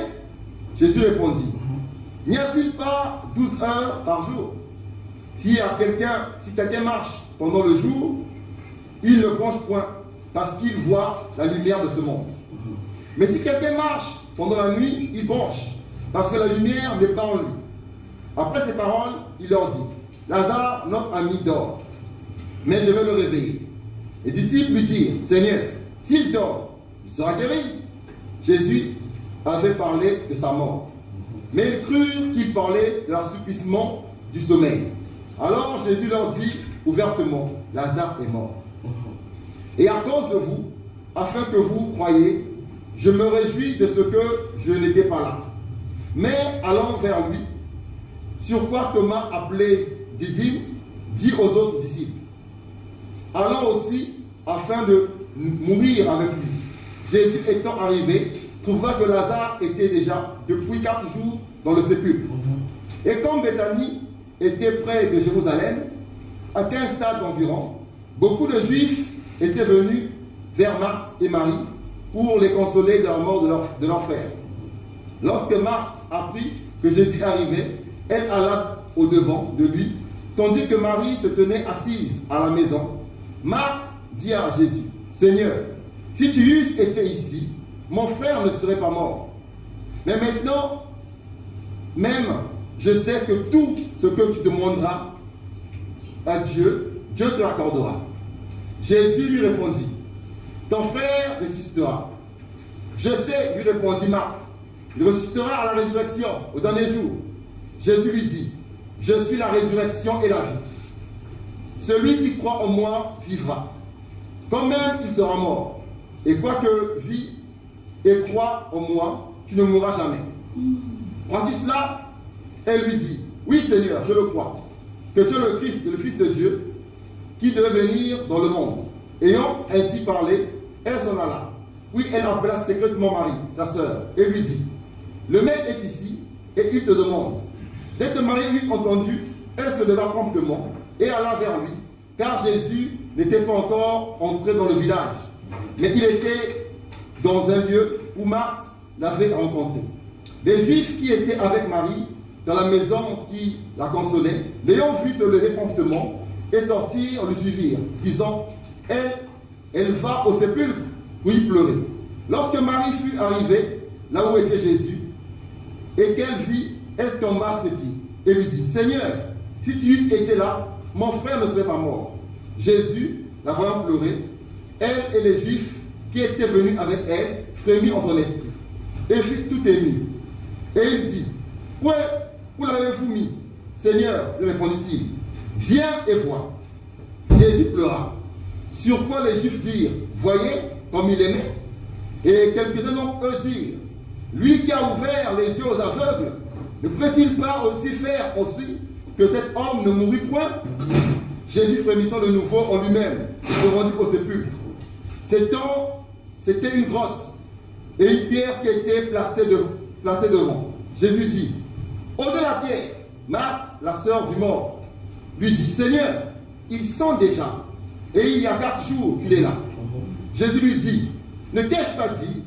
Jésus répondit, n'y a-t-il pas 12 heures par jour? Si quelqu'un marche pendant le jour, il ne penche point, parce qu'il voit la lumière de ce monde. Mais si quelqu'un marche pendant la nuit, il penche, parce que la lumière n'est pas en lui. Après ces paroles, il leur dit, Lazare, notre ami, dort, mais je vais le réveiller. Les disciples lui dirent, Seigneur, s'il dort, il sera guéri. Jésus avait parlé de sa mort, mais ils crurent qu'il parlait de l'assouplissement du sommeil. Alors Jésus leur dit ouvertement, Lazare est mort. Et à cause de vous, afin que vous croyiez, je me réjouis de ce que je n'étais pas là. Mais allant vers lui, sur quoi Thomas, appelé Didyme, dit aux autres disciples, allons aussi afin de mourir avec lui. Jésus étant arrivé, trouva que Lazare était déjà depuis 4 jours dans le sépulcre. Et comme Béthanie était près de Jérusalem, à 15 stades environ, beaucoup de Juifs étaient venus vers Marthe et Marie pour les consoler de la mort de leur frère. Lorsque Marthe apprit que Jésus arrivait, elle alla au-devant de lui, tandis que Marie se tenait assise à la maison. Marthe dit à Jésus, « Seigneur, si tu eusses été ici, mon frère ne serait pas mort. Mais maintenant, même, je sais que tout ce que tu demanderas à Dieu, Dieu te l'accordera. » Jésus lui répondit, « Ton frère ressuscitera. » « Je sais, lui répondit Marthe, « il ressuscitera à la résurrection, au dernier jour. » Jésus lui dit, « Je suis la résurrection et la vie. Celui qui croit en moi vivra, quand même il sera mort. Et quoique vis et crois en moi, tu ne mourras jamais. » Crois-tu cela? Elle lui dit, « Oui Seigneur, je le crois, que tu es le Christ, le Fils de Dieu, qui devait venir dans le monde. » Ayant ainsi parlé, elle s'en alla. Puis elle appela secrètement Marie, sa sœur, et lui dit, « Le maître est ici, et il te demande. » Dès que Marie eut entendu, elle se leva promptement et alla vers lui, car Jésus n'était pas encore entré dans le village, mais il était dans un lieu où Marthe l'avait rencontré. Les Juifs qui étaient avec Marie dans la maison qui la consolait, l'ayant vu se lever promptement et sortir, le suivirent, disant, elle va au sépulcre où il pleurait. Lorsque Marie fut arrivée là où était Jésus, et qu'elle vit, elle tomba à ses pieds et lui dit, « Seigneur, si tu eusses été là, mon frère ne serait pas mort. » Jésus, la voyant pleurer, elle et les Juifs qui étaient venus avec elle, frémirent en son esprit, et furent tout émus. Et il dit, « Où l'avez-vous mis? » « Seigneur, lui répondit-il, « Viens et vois. » Jésus pleura. Sur quoi les Juifs dirent, « Voyez comme il aimait. » Et quelques-uns d'entre eux dirent, « Lui qui a ouvert les yeux aux aveugles, ne pouvait-il pas aussi faire aussi que cet homme ne mourut point? » Jésus frémissant de nouveau en lui-même, se rendit au sépulcre. C'était une grotte et une pierre qui était placée devant. Jésus dit, « Ôtez la pierre. » Marthe, la sœur du mort, lui dit, « Seigneur, il sent déjà, et il y a 4 jours qu'il est là. » Jésus lui dit, « Ne t'ai-je pas dit,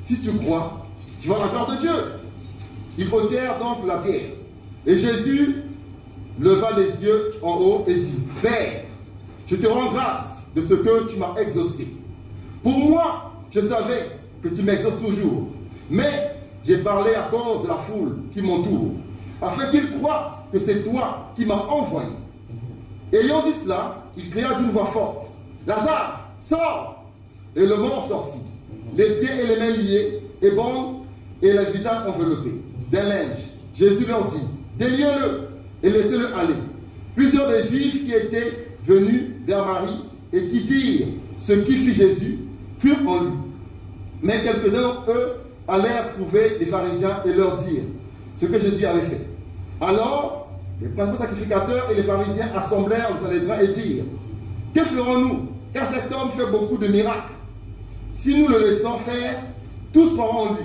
si tu crois, tu vas la gloire de Dieu. » Ils ôtèrent donc la pierre. Et Jésus leva les yeux en haut et dit, « Père, je te rends grâce de ce que tu m'as exaucé. Pour moi, je savais que tu m'exauces toujours, mais j'ai parlé à cause de la foule qui m'entoure, afin qu'ils croient que c'est toi qui m'as envoyé. » Ayant dit cela, il cria d'une voix forte, « Lazare, sors !» Et le mort sortit, les pieds et les mains liés, et bandes, et le visage enveloppé d'un linge. Jésus leur dit, « Déliez-le et laissez-le aller. » Plusieurs des Juifs qui étaient venus vers Marie et qui dirent ce qui fit Jésus, crurent en lui. Mais quelques-uns d'entre eux allèrent trouver les pharisiens et leur dire ce que Jésus avait fait. Alors, les principaux sacrificateurs et les pharisiens assemblèrent le Sanhédrin et dirent, « Que ferons-nous? Car cet homme fait beaucoup de miracles. Si nous le laissons faire, tous croiront en lui.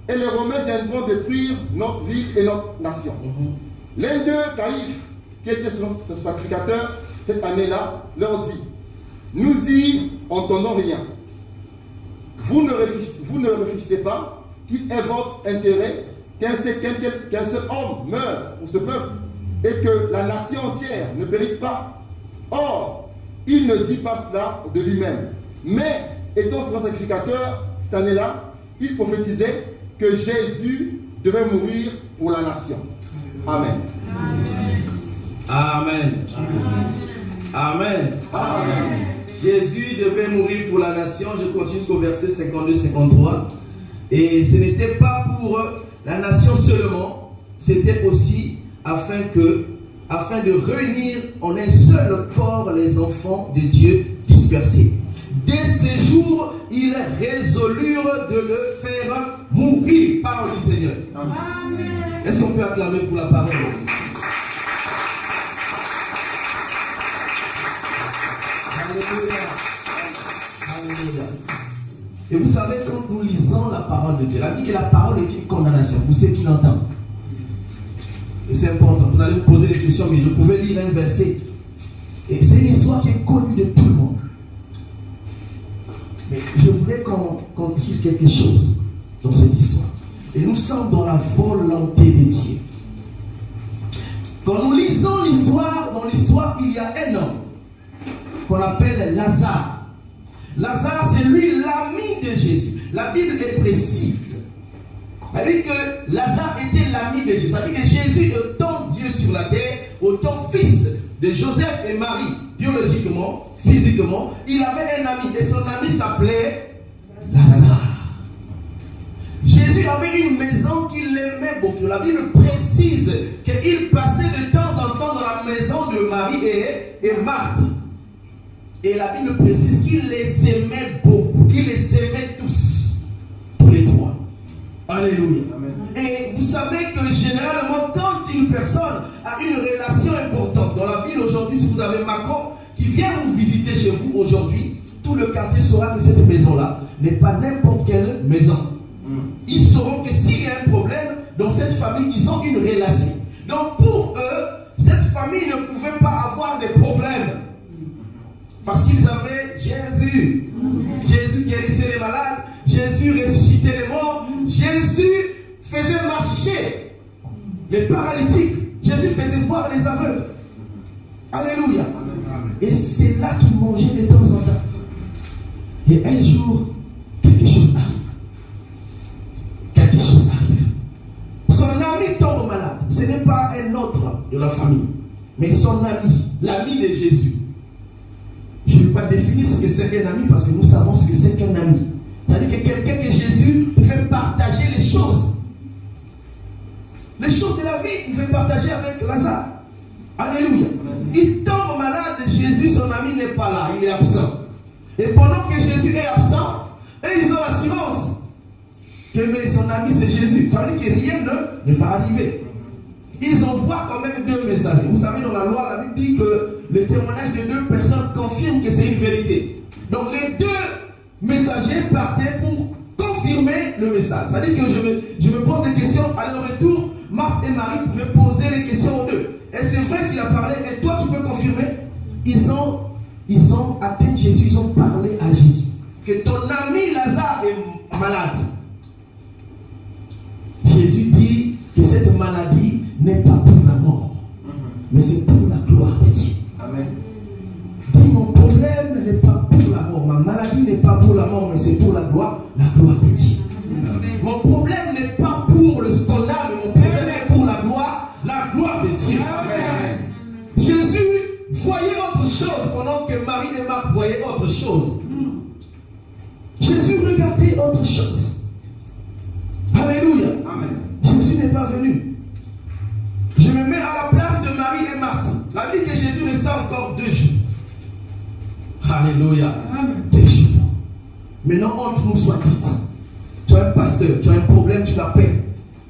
Et les Romains viendront détruire notre ville et notre nation. » L'un d'eux, Caïphe, qui était son sacrificateur cette année-là, leur dit, « Nous y entendons rien. Vous ne réfléchissez pas qu'il est votre intérêt qu'un seul homme meure pour ce peuple et que la nation entière ne périsse pas. Or, il ne dit pas cela de lui-même. Mais, étant son sacrificateur, cette année-là, il prophétisait que Jésus devait mourir pour la nation. Amen. Amen. Amen. Amen. Jésus devait mourir pour la nation. Je continue jusqu'au verset 52-53. Et ce n'était pas pour la nation seulement, c'était aussi afin de réunir en un seul corps les enfants de Dieu dispersés. Dès ces jours, ils résolurent de le faire mourir. Parole du Seigneur. Amen. Est-ce qu'on peut acclamer pour la parole? Alléluia. Alléluia. Et vous savez, quand nous lisons la parole de Dieu, elle dit que la parole est une condamnation pour ceux qui l'entendent. Et c'est important. Vous allez me poser des questions, mais je pouvais lire un verset. Et c'est une histoire qui est connue de tout le monde. Mais qu'on tire quelque chose dans cette histoire. Et nous sommes dans la volonté de Dieu. Quand nous lisons l'histoire, dans l'histoire, il y a un homme qu'on appelle Lazare. Lazare, c'est lui l'ami de Jésus. La Bible est précise. Elle dit que Lazare était l'ami de Jésus. Ça veut dire que Jésus, autant Dieu sur la terre, autant fils de Joseph et Marie, biologiquement, physiquement, il avait un ami. Et son ami s'appelait Lazare. Jésus avait une maison qu'il aimait beaucoup. La Bible précise qu'il passait de temps en temps dans la maison de Marie et Marthe. Et la Bible précise qu'il les aimait beaucoup. Il les aimait tous les trois. Alléluia. Amen. Et vous savez que généralement, quand une personne a une relation importante dans la ville aujourd'hui, si vous avez Macron qui vient vous visiter chez vous aujourd'hui, tout le quartier saura que cette maison-là n'est pas n'importe quelle maison. Ils sauront que s'il y a un problème dans cette famille, ils ont une relation. Donc pour eux, cette famille ne pouvait pas avoir de problème. Parce qu'ils avaient Jésus. Jésus guérissait les malades. Jésus ressuscitait les morts. Jésus faisait marcher les paralytiques. Jésus faisait voir les aveugles. Alléluia. Et c'est là qu'ils mangeaient de temps en temps. Et un jour, quelque chose arrive. Quelque chose arrive. Son ami tombe malade. Ce n'est pas un autre de la famille, mais son ami, l'ami de Jésus. Je ne vais pas définir ce que c'est qu'un ami parce que nous savons ce que c'est qu'un ami. C'est-à-dire que quelqu'un que Jésus fait partager les choses. Les choses de la vie, il fait partager avec Lazare. Alléluia. Il tombe malade, Jésus, son ami n'est pas là, il est absent. Et pendant que Jésus est absent, et ils ont l'assurance que mais son ami c'est Jésus. Ça veut dire que rien ne va arriver. Ils envoient quand même deux messagers. Vous savez, dans la loi, la Bible dit que le témoignage de deux personnes confirme que c'est une vérité. Donc les deux messagers partaient pour confirmer le message. C'est-à-dire que je me pose des questions. À leur retour, Marthe et Marie pouvaient poser les questions aux deux. Et c'est vrai qu'il a parlé. Et toi, tu peux confirmer? Ils ont atteint Jésus. Ils ont parlé à Jésus. Que ton ami Lazare est malade. Jésus dit que cette maladie n'est pas pour la mort, mais c'est pour la gloire de Dieu. Amen. Dis, mon problème n'est pas pour la mort, ma maladie n'est pas pour la mort, mais c'est pour la gloire de Dieu. Amen. Mon problème n'est pas pour le scandale, mon problème est pour la gloire de Dieu. Amen. Jésus voyait autre chose pendant que Marie et Marthe voyaient autre chose. Jésus regardait autre chose. Alléluia. Amen. Jésus n'est pas venu. Je me mets à la place de Marie et Marthe. La vie que Jésus resta encore 2 jours. Alléluia. Amen. 2 jours. Maintenant, entre nous soit quitte. Tu as un pasteur, tu as un problème, tu l'appelles.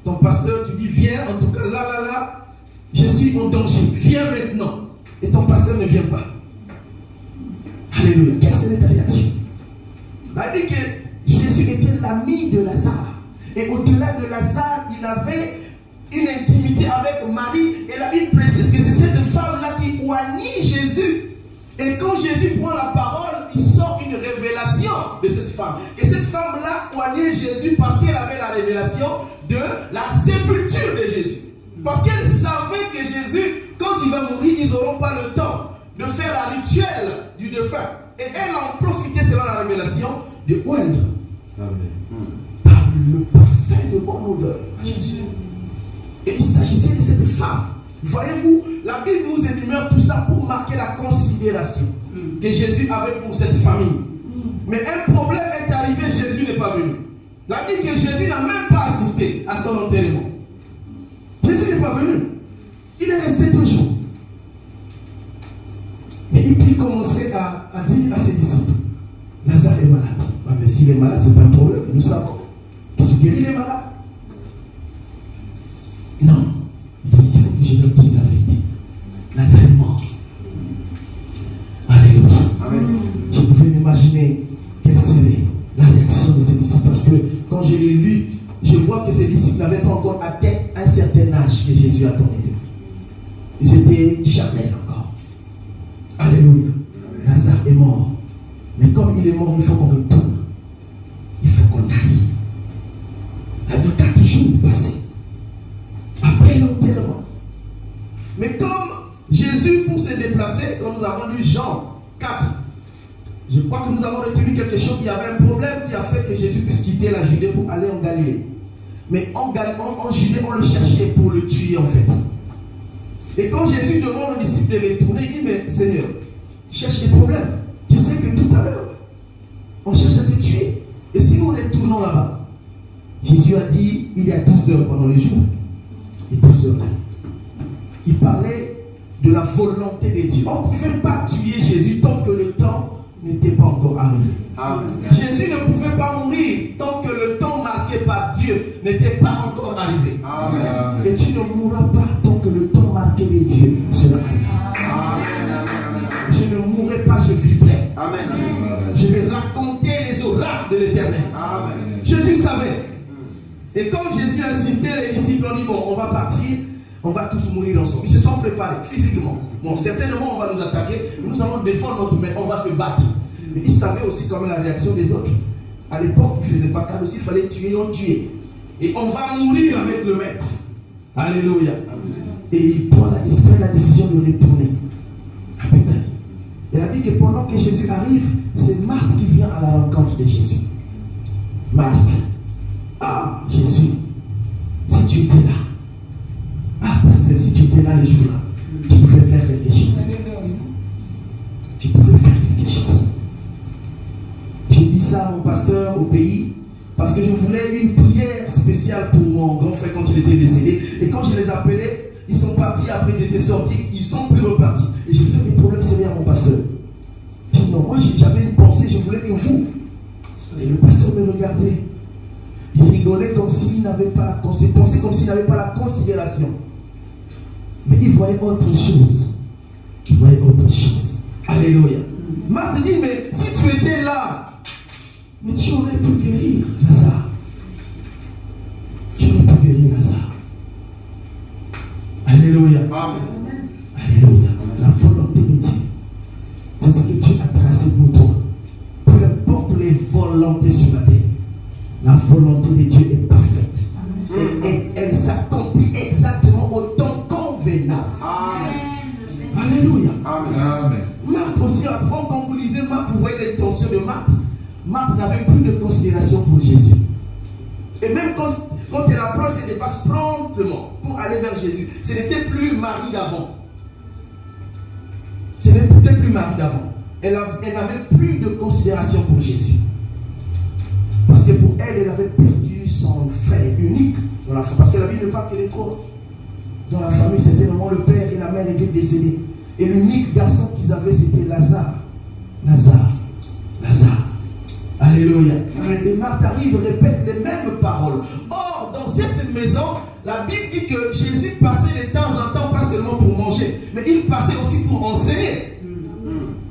Ton pasteur, tu dis viens, en tout cas là, je suis en danger. Viens maintenant. Et ton pasteur ne vient pas. Alléluia. Quelle serait ta réaction? La dit que Jésus était l'ami de Lazare. Et au-delà de Lazare, il avait une intimité avec Marie. Et la Bible précise que c'est cette femme-là qui oignit Jésus. Et quand Jésus prend la parole, il sort une révélation de cette femme. Et cette femme-là oignait Jésus parce qu'elle avait la révélation de la sépulture de Jésus. Parce qu'elle savait que Jésus, quand il va mourir, ils n'auront pas le temps de faire la rituel du défunt. Et elle en profitait selon la révélation de oindre. Amen. Le parfum de bonne odeur à Jésus. Et il s'agissait de cette femme. Voyez-vous, la Bible nous énumère tout ça pour marquer la considération que Jésus avait pour cette famille. Mais un problème est arrivé, Jésus n'est pas venu. La Bible dit que Jésus n'a même pas assisté à son enterrement. Jésus n'est pas venu. Il est resté 2 jours. Et puis il commençait à dire à ses disciples, Lazare est malade. Ah, mais s'il est malade, ce n'est pas un problème. Nous savons que tu guéris les malades. Non. Il faut que je leur dise la vérité. Lazare est mort. Alléluia. Amen. Je pouvais m'imaginer quelle serait la réaction de ces disciples. Parce que quand je l'ai lu, je vois que ces disciples n'avaient pas encore atteint un certain âge que Jésus attendait d'eux. Ils étaient jamais encore. Alléluia. Lazare est mort. Mais comme il est mort, il faut qu'on retourne passé, quand nous avons lu Jean 4, je crois que nous avons retenu quelque chose. Il y avait un problème qui a fait que Jésus puisse quitter la Judée pour aller en Galilée. Mais en Judée, on le cherchait pour le tuer en fait. Et quand Jésus demande aux disciples de retourner, il dit, mais Seigneur, tu cherches des problèmes. Tu sais que tout à l'heure, on cherche à te tuer. Et si nous retournons là-bas, Jésus a dit, il y a 12 heures pendant les jours. Et 12 heures là. Il parlait de la volonté de Dieu. On ne pouvait pas tuer Jésus tant que le temps n'était pas encore arrivé. Amen. Jésus ne pouvait pas mourir tant que le temps marqué par Dieu n'était pas encore arrivé. Amen. Et tu ne mourras pas tant que le temps marqué de Dieu sera arrivé. Je ne mourrai pas, je vivrai. Amen. Je vais raconter les oracles de l'Éternel. Amen. Jésus savait. Et quand Jésus a insisté, les disciples ont dit, bon, on va partir, on va tous mourir ensemble. Ils se sont préparés physiquement. Bon, certainement, on va nous attaquer, nous allons défendre notre main, on va se battre. Mais ils savaient aussi quand même la réaction des autres. À l'époque, ils ne faisaient pas cas aussi, il fallait tuer, on tuait. Et on va mourir avec le maître. Alléluia. Et il prend la décision de retourner à Bethanie. Et la Bible dit que pendant que Jésus arrive, c'est Marthe qui vient à la rencontre de Jésus. Marthe. Ah, Jésus, si tu étais là. Ah, pasteur, si tu étais là le jour-là, tu pouvais faire quelque chose. Tu pouvais faire quelque chose. J'ai dit ça à mon pasteur au pays parce que je voulais une prière spéciale pour mon grand frère quand il était décédé. Et quand je les appelais, ils sont partis, après ils étaient sortis, ils sont plus repartis. Et j'ai fait des problèmes sérieux à mon pasteur. J'ai dit non, moi j'avais une pensée, je voulais que vous. Et le pasteur me regardait. Il rigolait comme s'il n'avait pas la considération, pensait comme s'il n'avait pas la considération. Mais il voyait autre chose. Il voyait autre chose. Alléluia. Marthe dit, mais si tu étais là, mais tu aurais pu guérir Lazare. Tu aurais pu guérir Lazare. Alléluia. Amen. Alléluia. La volonté de Dieu, c'est ce que Dieu a tracé pour toi. Peu importe les volontés sur la terre, la volonté de Dieu est parfaite. Et elle s'accomplit exactement au temps convenable. Amen. Alléluia. Amen. Marthe aussi, quand vous lisez Marthe, vous voyez l'intention de Marthe. Marthe n'avait plus de considération pour Jésus. Et même quand elle approche, elle dépasse promptement pour aller vers Jésus. Ce n'était plus Marie d'avant. Ce n'était plus Marie d'avant. Elle n'avait plus de considération pour Jésus. Parce que pour elle, elle avait perdu son frère unique dans la famille. Parce que la Bible ne parle que les trois. Dans la famille, c'était vraiment le père et la mère étaient décédés. Et l'unique garçon qu'ils avaient, c'était Lazare. Lazare. Alléluia. Et Marthe arrive, répète les mêmes paroles. Or, dans cette maison, la Bible dit que Jésus passait de temps en temps, pas seulement pour manger, mais il passait aussi pour enseigner.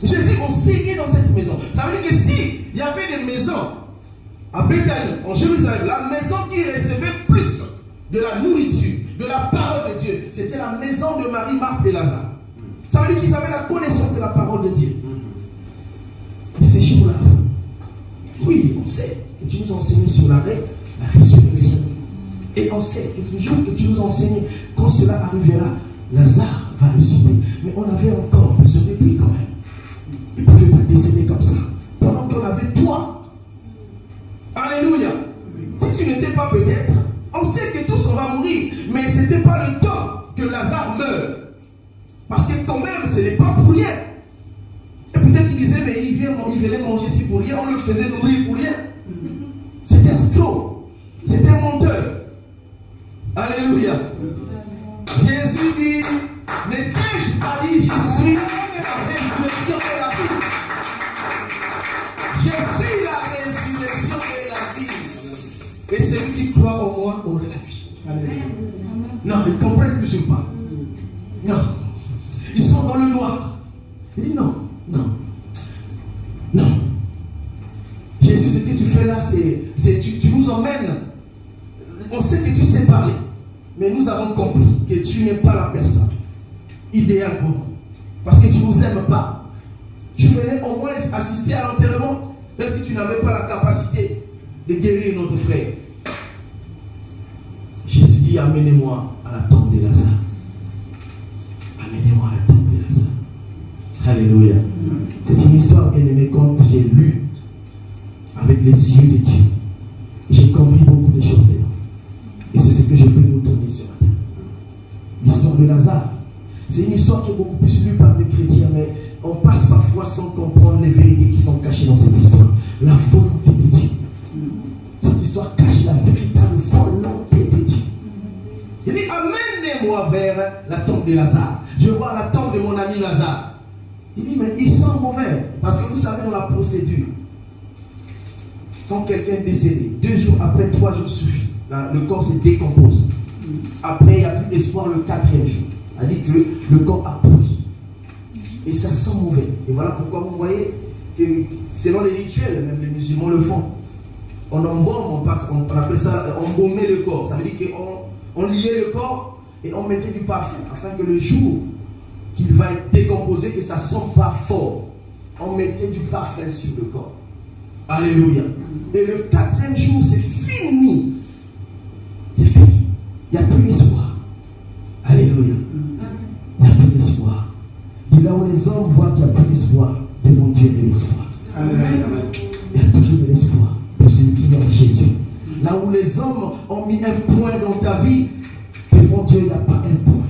Jésus enseignait dans cette maison. Ça veut dire que si il y avait des maisons à Bethanie, en Jérusalem, la maison qui recevait plus de la nourriture, de la parole de Dieu, c'était la maison de Marie, Marthe et Lazare. Ça veut dire qu'ils avaient la connaissance de la parole de Dieu. Mais ces jours-là, oui, on sait que tu nous enseignes sur la résurrection. Et on sait que le jour que tu nous enseignes, quand cela arrivera, Lazare va ressusciter. Mais on avait encore besoin de lui quand même. Il ne pouvait pas décéder comme ça. Pendant qu'on avait toi. Alléluia. Si tu n'étais pas peut-être, on sait que tous on va mourir. Mais ce n'était pas le temps que Lazare meure. Parce que quand même, ce n'est pas pour rien. Et peut-être qu'il disait, mais il venait manger ici pour rien, on le faisait nourrir pour rien. C'était escroc. C'était menteur. Alléluia. Jésus dit, n'ai-je pas dit, je suis la résurrection et la vie. Je suis la résurrection et la vie. Et celui qui croit en moi aura la vie. Alléluia. Non, ils comprennent toujours pas. Non. Ils sont dans le noir. Il dit non. Jésus, ce que tu fais là, tu nous emmènes. On sait que tu sais parler. Mais nous avons compris que tu n'es pas la personne idéale pour nous. Parce que tu ne nous aimes pas. Tu venais au moins assister à l'enterrement, même si tu n'avais pas la capacité de guérir notre frère. Jésus dit, amenez-moi à la tombe de Lazare. Amenez-moi à la tombe de Lazare. Alléluia. C'est une histoire bien aimée quand j'ai lu avec les yeux de Dieu. J'ai compris beaucoup de choses dedans. Et c'est ce que je veux nous donner ce matin. L'histoire de Lazare. C'est une histoire qui est beaucoup plus lue par des chrétiens, mais on passe parfois sans comprendre les vérités qui sont cachées dans cette histoire. La volonté de Dieu. Cette histoire cache la véritable volonté de Dieu. Il dit, amenez-moi vers la tombe de Lazare. Je vois la tombe de mon ami Lazare. Il dit, mais il sent mauvais. Parce que vous savez, dans la procédure, quand quelqu'un est décédé, 2 jours après, 3 jours suffit. Le corps se décompose. Après, il n'y a plus d'espoir le 4e jour. Elle dit que le corps a pourri. Et ça sent mauvais. Et voilà pourquoi vous voyez que selon les rituels, même les musulmans le font. On embaume, on appelle ça embaumer le corps. Ça veut dire qu'on liait le corps et on mettait du parfum afin que le jour qu'il va être décomposé, que ça ne sente pas fort. On mettait du parfum sur le corps. Alléluia. Et le 4e jour, c'est fini. C'est fini. Il n'y a plus d'espoir. Alléluia. Il n'y a plus d'espoir. Et là où les hommes voient qu'il n'y a plus d'espoir, devant Dieu il y a de l'espoir. Il y a toujours de l'espoir pour celui qui est en Jésus. Là où les hommes ont mis un point dans ta vie, devant Dieu il n'y a pas un point.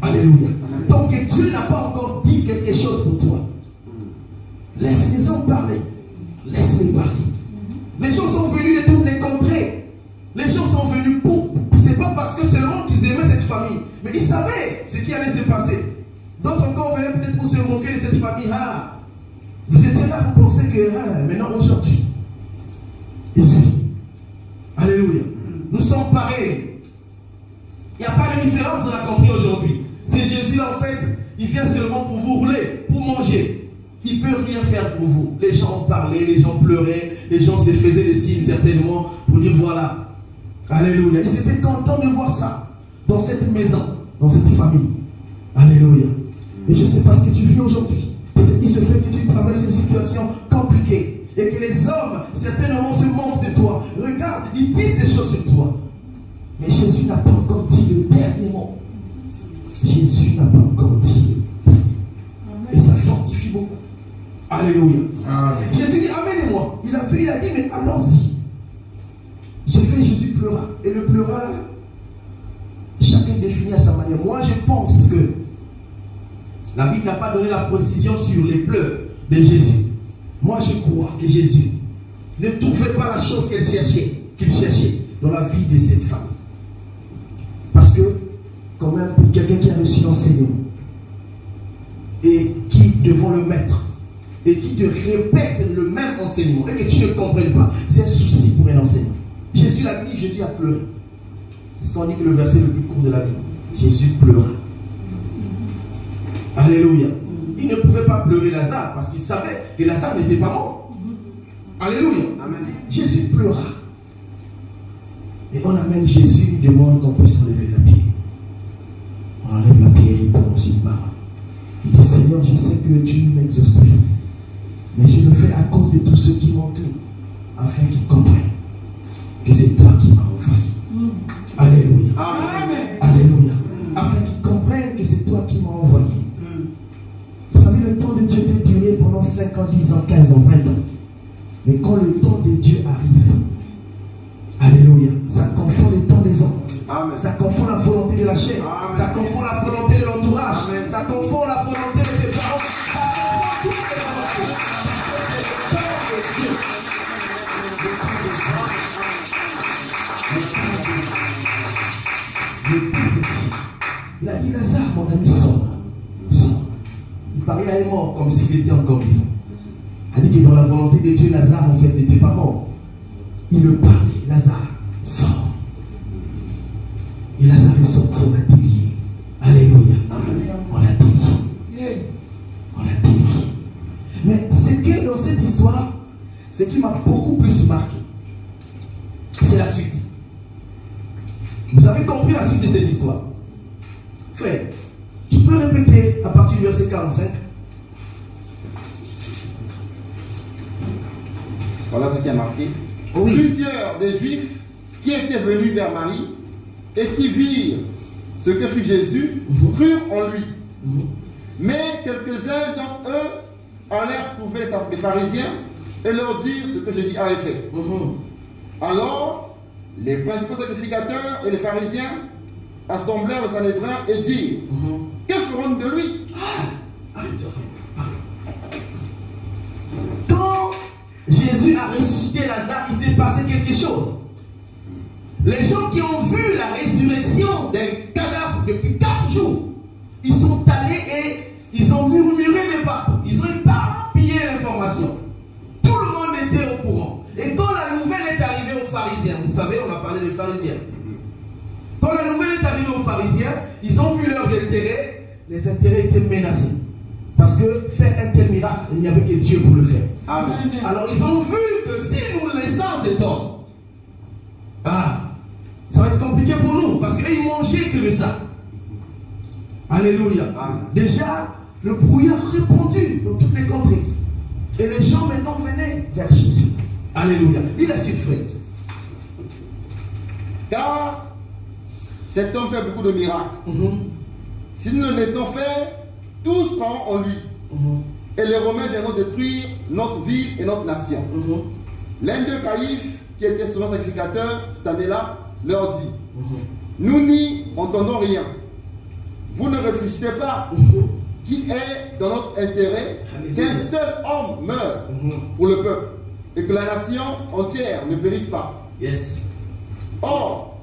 Alléluia. Donc Dieu n'a pas encore dit quelque chose pour toi. Laisse les hommes parler. Laisse-les parler. Les gens sont venus de toutes les contrées. Les gens sont venus pour. C'est pas parce que seulement qu'ils aimaient cette famille, mais ils savaient ce qui allait se passer. D'autres encore venaient peut-être pour se moquer de cette famille. Ah, vous étiez là, vous pensez que maintenant aujourd'hui, Jésus. Alléluia. Nous sommes pareils. Il n'y a pas de différence, on a compris aujourd'hui. C'est Jésus là en fait, il vient seulement pour vous rouler, pour manger. Il ne peut rien faire pour vous. Les gens ont parlé, les gens pleuraient, les gens se faisaient des signes certainement pour dire voilà. Alléluia. Ils étaient contents de voir ça dans cette maison, dans cette famille. Alléluia. Et je ne sais pas ce que tu vis aujourd'hui. Peut-être qu'il se fait que tu traverses une situation compliquée et que les hommes certainement se moquent de toi. Regarde, ils disent des choses sur toi. Mais Jésus n'a pas encore dit le dernier mot. Jésus n'a pas encore dit le dernier mot. Et ça fortifie beaucoup. Alléluia. Amen. Jésus dit, amenez-moi. Il a dit, mais allons-y. Ce fait, Jésus pleura. Et le pleura, chacun définit à sa manière. Moi, je pense que la Bible n'a pas donné la précision sur les pleurs de Jésus. Moi, je crois que Jésus ne trouvait pas la chose qu'il cherchait dans la vie de cette femme. Parce que, quand même, pour quelqu'un qui a reçu l'enseignement et qui, devant le maître, et qui te répète le même enseignement et que tu ne comprennes pas, c'est un souci pour un enseignant. Jésus l'a dit, Jésus a pleuré. C'est ce qu'on dit que le verset le plus court de la Bible. Jésus pleura. Alléluia. Il ne pouvait pas pleurer Lazare parce qu'il savait que Lazare n'était pas mort. Alléluia. Amen. Jésus pleura. Et on amène Jésus, il demande qu'on puisse enlever la pierre. On enlève la pierre, il prononce une parole. Il dit, Seigneur, je sais que tu m'exauces toujours. Mais je le fais à cause de tous ceux qui m'entourent, afin qu'ils comprennent que c'est toi qui m'as envoyé. Alléluia. Amen. Alléluia. Afin qu'ils comprennent que c'est toi qui m'as envoyé. Vous savez, le temps de Dieu peut durer pendant 5 ans, 10 ans, 15 ans, 20 ans. Mais quand le temps de Dieu arrive, alléluia, ça confond le temps des hommes. Amen. Ça confond la volonté de la chair. Amen. Ça confond la volonté de l'entourage. Amen. Ça confond la volonté de tes parents. Il a dit, Lazare, mon ami, sort. Il parlait à un mort comme s'il était encore vivant. Il a dit que dans la volonté de Dieu, Lazare, en fait, n'était pas mort. Il le parlait, Lazare, sort. Et Lazare est sorti, on l'a délié. Alléluia. On l'a délié. On l'a délié. Mais ce qui est dans cette histoire, ce qui m'a beaucoup plus marqué, c'est la suite. Vous avez compris la suite de cette histoire? Frère, tu peux répéter à partir du verset 45? Voilà ce qui a marqué. Oui. Plusieurs des Juifs qui étaient venus vers Marie et qui virent ce que fit Jésus, crurent en lui. Mais quelques-uns d'entre eux allèrent trouver les pharisiens et leur dire ce que Jésus avait fait. Alors, les principaux sacrificateurs et les pharisiens assemblèrent le Sanhédrin et dirent que ferons-nous de lui? Quand Jésus a ressuscité Lazare, il s'est passé quelque chose. Les gens qui ont vu la résurrection d'un cadavre depuis 4 jours, ils sont allés et ils ont murmuré de partout. Ils ont éparpillé l'information. Tout le monde était au courant. Et quand la nouvelle est arrivée aux pharisiens, vous savez, on a parlé des pharisiens. Quand la nouvelle est arrivée aux pharisiens, ils ont vu leurs intérêts. Les intérêts étaient menacés. Parce que faire un tel miracle, il n'y avait que Dieu pour le faire. Amen. Alors ils ont vu que si nous laissons cet homme, ça va être compliqué pour nous. Parce qu'ils mangeaient que de ça. Alléluia. Amen. Déjà, le brouillard répandu dans toutes les contrées. Et les gens maintenant venaient vers Jésus. Alléluia. Il a su faire. Car cet homme fait beaucoup de miracles. Si nous le laissons faire, tous croiront en lui. Et les Romains viendront détruire notre ville et notre nation. L'un d'eux, Caïphe, qui était souvent sacrificateur cette année-là, leur dit nous n'y entendons rien. Vous ne réfléchissez pas qu'il est dans notre intérêt qu'un seul homme meure pour le peuple et que la nation entière ne périsse pas. Yes. Or,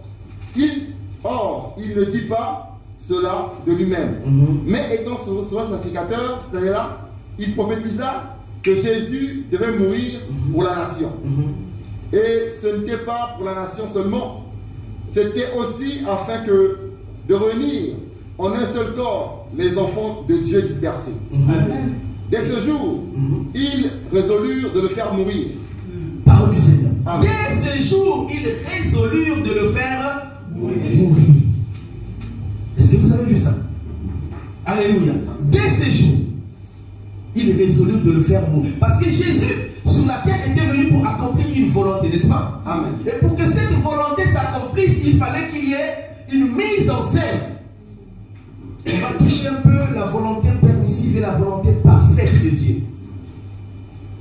il ne dit pas cela de lui-même. Mais étant souvent sacrificateur, cette année-là, il prophétisa que Jésus devait mourir pour la nation. Et ce n'était pas pour la nation seulement, c'était aussi afin que de réunir en un seul corps les enfants de Dieu dispersés. Dès ce jour, ils résolurent de le faire mourir. Parole du Seigneur. Amen. Dès ce jour, ils résolurent de le faire mourir. Est-ce que vous avez vu ça? Alléluia. Dès ce jour, ils résolurent de le faire mourir. Parce que Jésus, sur la terre, était venu pour accomplir une volonté, n'est-ce pas? Amen. Et pour que cette volonté s'accomplisse, il fallait qu'il y ait une mise en scène. On va toucher un peu la volonté permissive et la volonté parfaite de Dieu.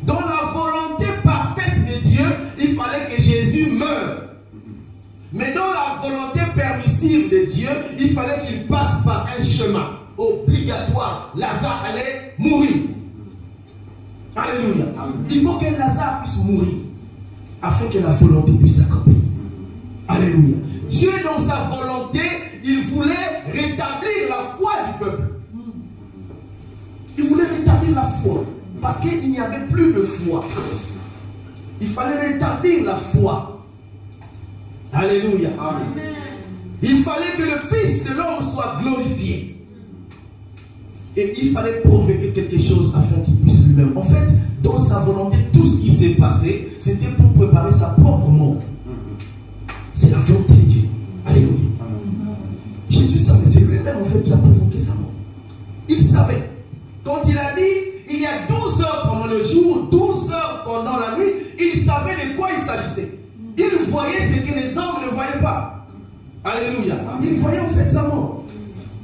Dans la volonté parfaite de Dieu, il fallait que Jésus meure. Mais dans la volonté permissive de Dieu, il fallait qu'il passe par un chemin obligatoire. Lazare allait mourir. Alléluia. Il faut que Lazare puisse mourir afin que la volonté puisse s'accomplir. Alléluia. Dieu, dans sa volonté, il voulait rétablir la foi du peuple. Il voulait rétablir la foi. Parce qu'il n'y avait plus de foi. Il fallait rétablir la foi. Alléluia. Amen. Il fallait que le Fils de l'homme soit glorifié. Et il fallait provoquer quelque chose afin qu'il puisse lui-même. En fait, dans sa volonté, tout ce qui s'est passé, c'était pour préparer sa propre mort. C'est la volonté de Dieu. Alléluia. Jésus savait, c'est lui-même en fait qui a provoqué sa mort. Il savait. Quand il a dit, il y a 12 heures pendant le jour, 12 heures pendant la nuit, il savait de quoi il s'agissait. Il voyait ce que les hommes ne voyaient pas. Alléluia. Il voyait en fait sa mort.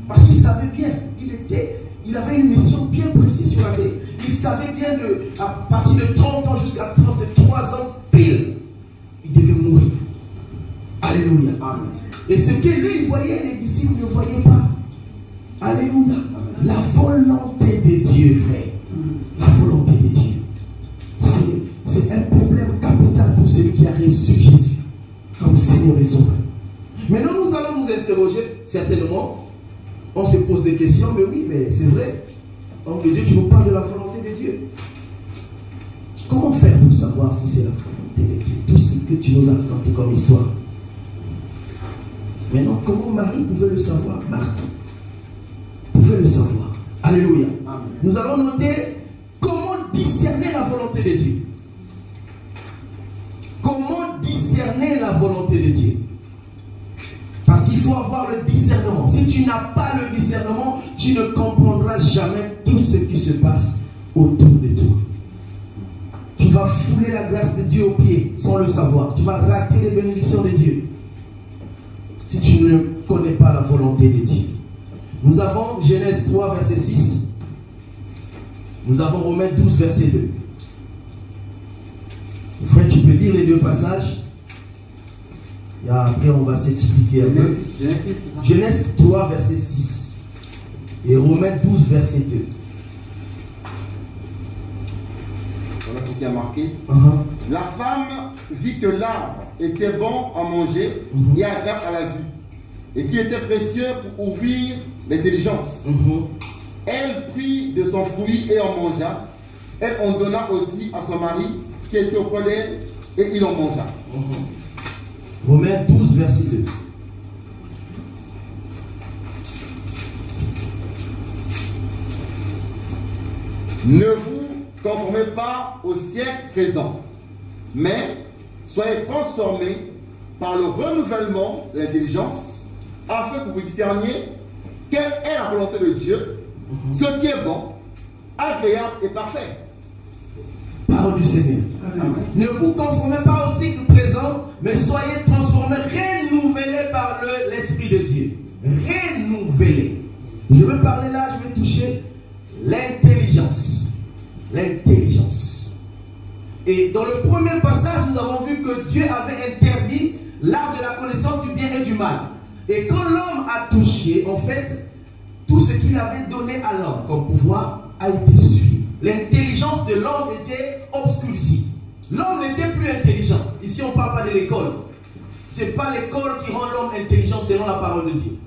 Parce qu'il savait bien, il avait une mission bien précise sur la terre. Il savait bien à partir de 30 ans jusqu'à 33 ans pile, il devait mourir. Alléluia. Amen. Et ce que lui voyait, les disciples ne voyaient pas. Alléluia. Amen. La volonté de Dieu, frère. La volonté de Dieu. C'est un problème capital pour celui qui a reçu Jésus comme Seigneur et Sauveur. Maintenant, nous allons nous interroger, certainement. On se pose des questions, mais oui, mais c'est vrai. Homme de Dieu, tu nous parles de la volonté de Dieu. Comment faire pour savoir si c'est la volonté de Dieu? Tout ce que tu nous as raconté comme histoire. Maintenant, comment Marie pouvait le savoir? Marthe pouvait le savoir. Alléluia. Amen. Nous allons noter comment discerner la volonté de Dieu. Comment discerner la volonté de Dieu? Parce qu'il faut avoir le discernement. Si tu n'as pas le discernement, tu ne comprendras jamais tout ce qui se passe autour de toi. Tu vas fouler la grâce de Dieu aux pieds sans le savoir. Tu vas rater les bénédictions de Dieu. Si tu ne connais pas la volonté de Dieu. Nous avons Genèse 3, verset 6. Nous avons Romains 12, verset 2. Frère, tu peux lire les deux passages. Et après, on va s'expliquer un peu. Genèse 3, verset 6. Et Romains 12, verset 2. Voilà ce qui a marqué. La femme vit que l'arbre était bon à manger et agréable à la vue, et qui était précieux pour ouvrir l'intelligence. Elle prit de son fruit et en mangea. Elle en donna aussi à son mari qui était auprès d'elle, et il en mangea. Romains 12, verset 2. Ne vous conformez pas au siècle présent, mais soyez transformés par le renouvellement de l'intelligence, afin que vous discerniez quelle est la volonté de Dieu, ce qui est bon, agréable et parfait. Parole du Seigneur. Amen. Ne vous conformez pas au cycle présent, mais soyez transformés, renouvelés par l'Esprit de Dieu. Renouvelés. Je veux parler là, je vais toucher l'intelligence. L'intelligence. Et dans le premier passage, nous avons vu que Dieu avait interdit l'arbre de la connaissance du bien et du mal. Et quand l'homme a touché, en fait, tout ce qu'il avait donné à l'homme comme pouvoir a été suivi. L'intelligence de l'homme était obscurcie. L'homme n'était plus intelligent. Ici, on ne parle pas de l'école. Ce n'est pas l'école qui rend l'homme intelligent selon la parole de Dieu.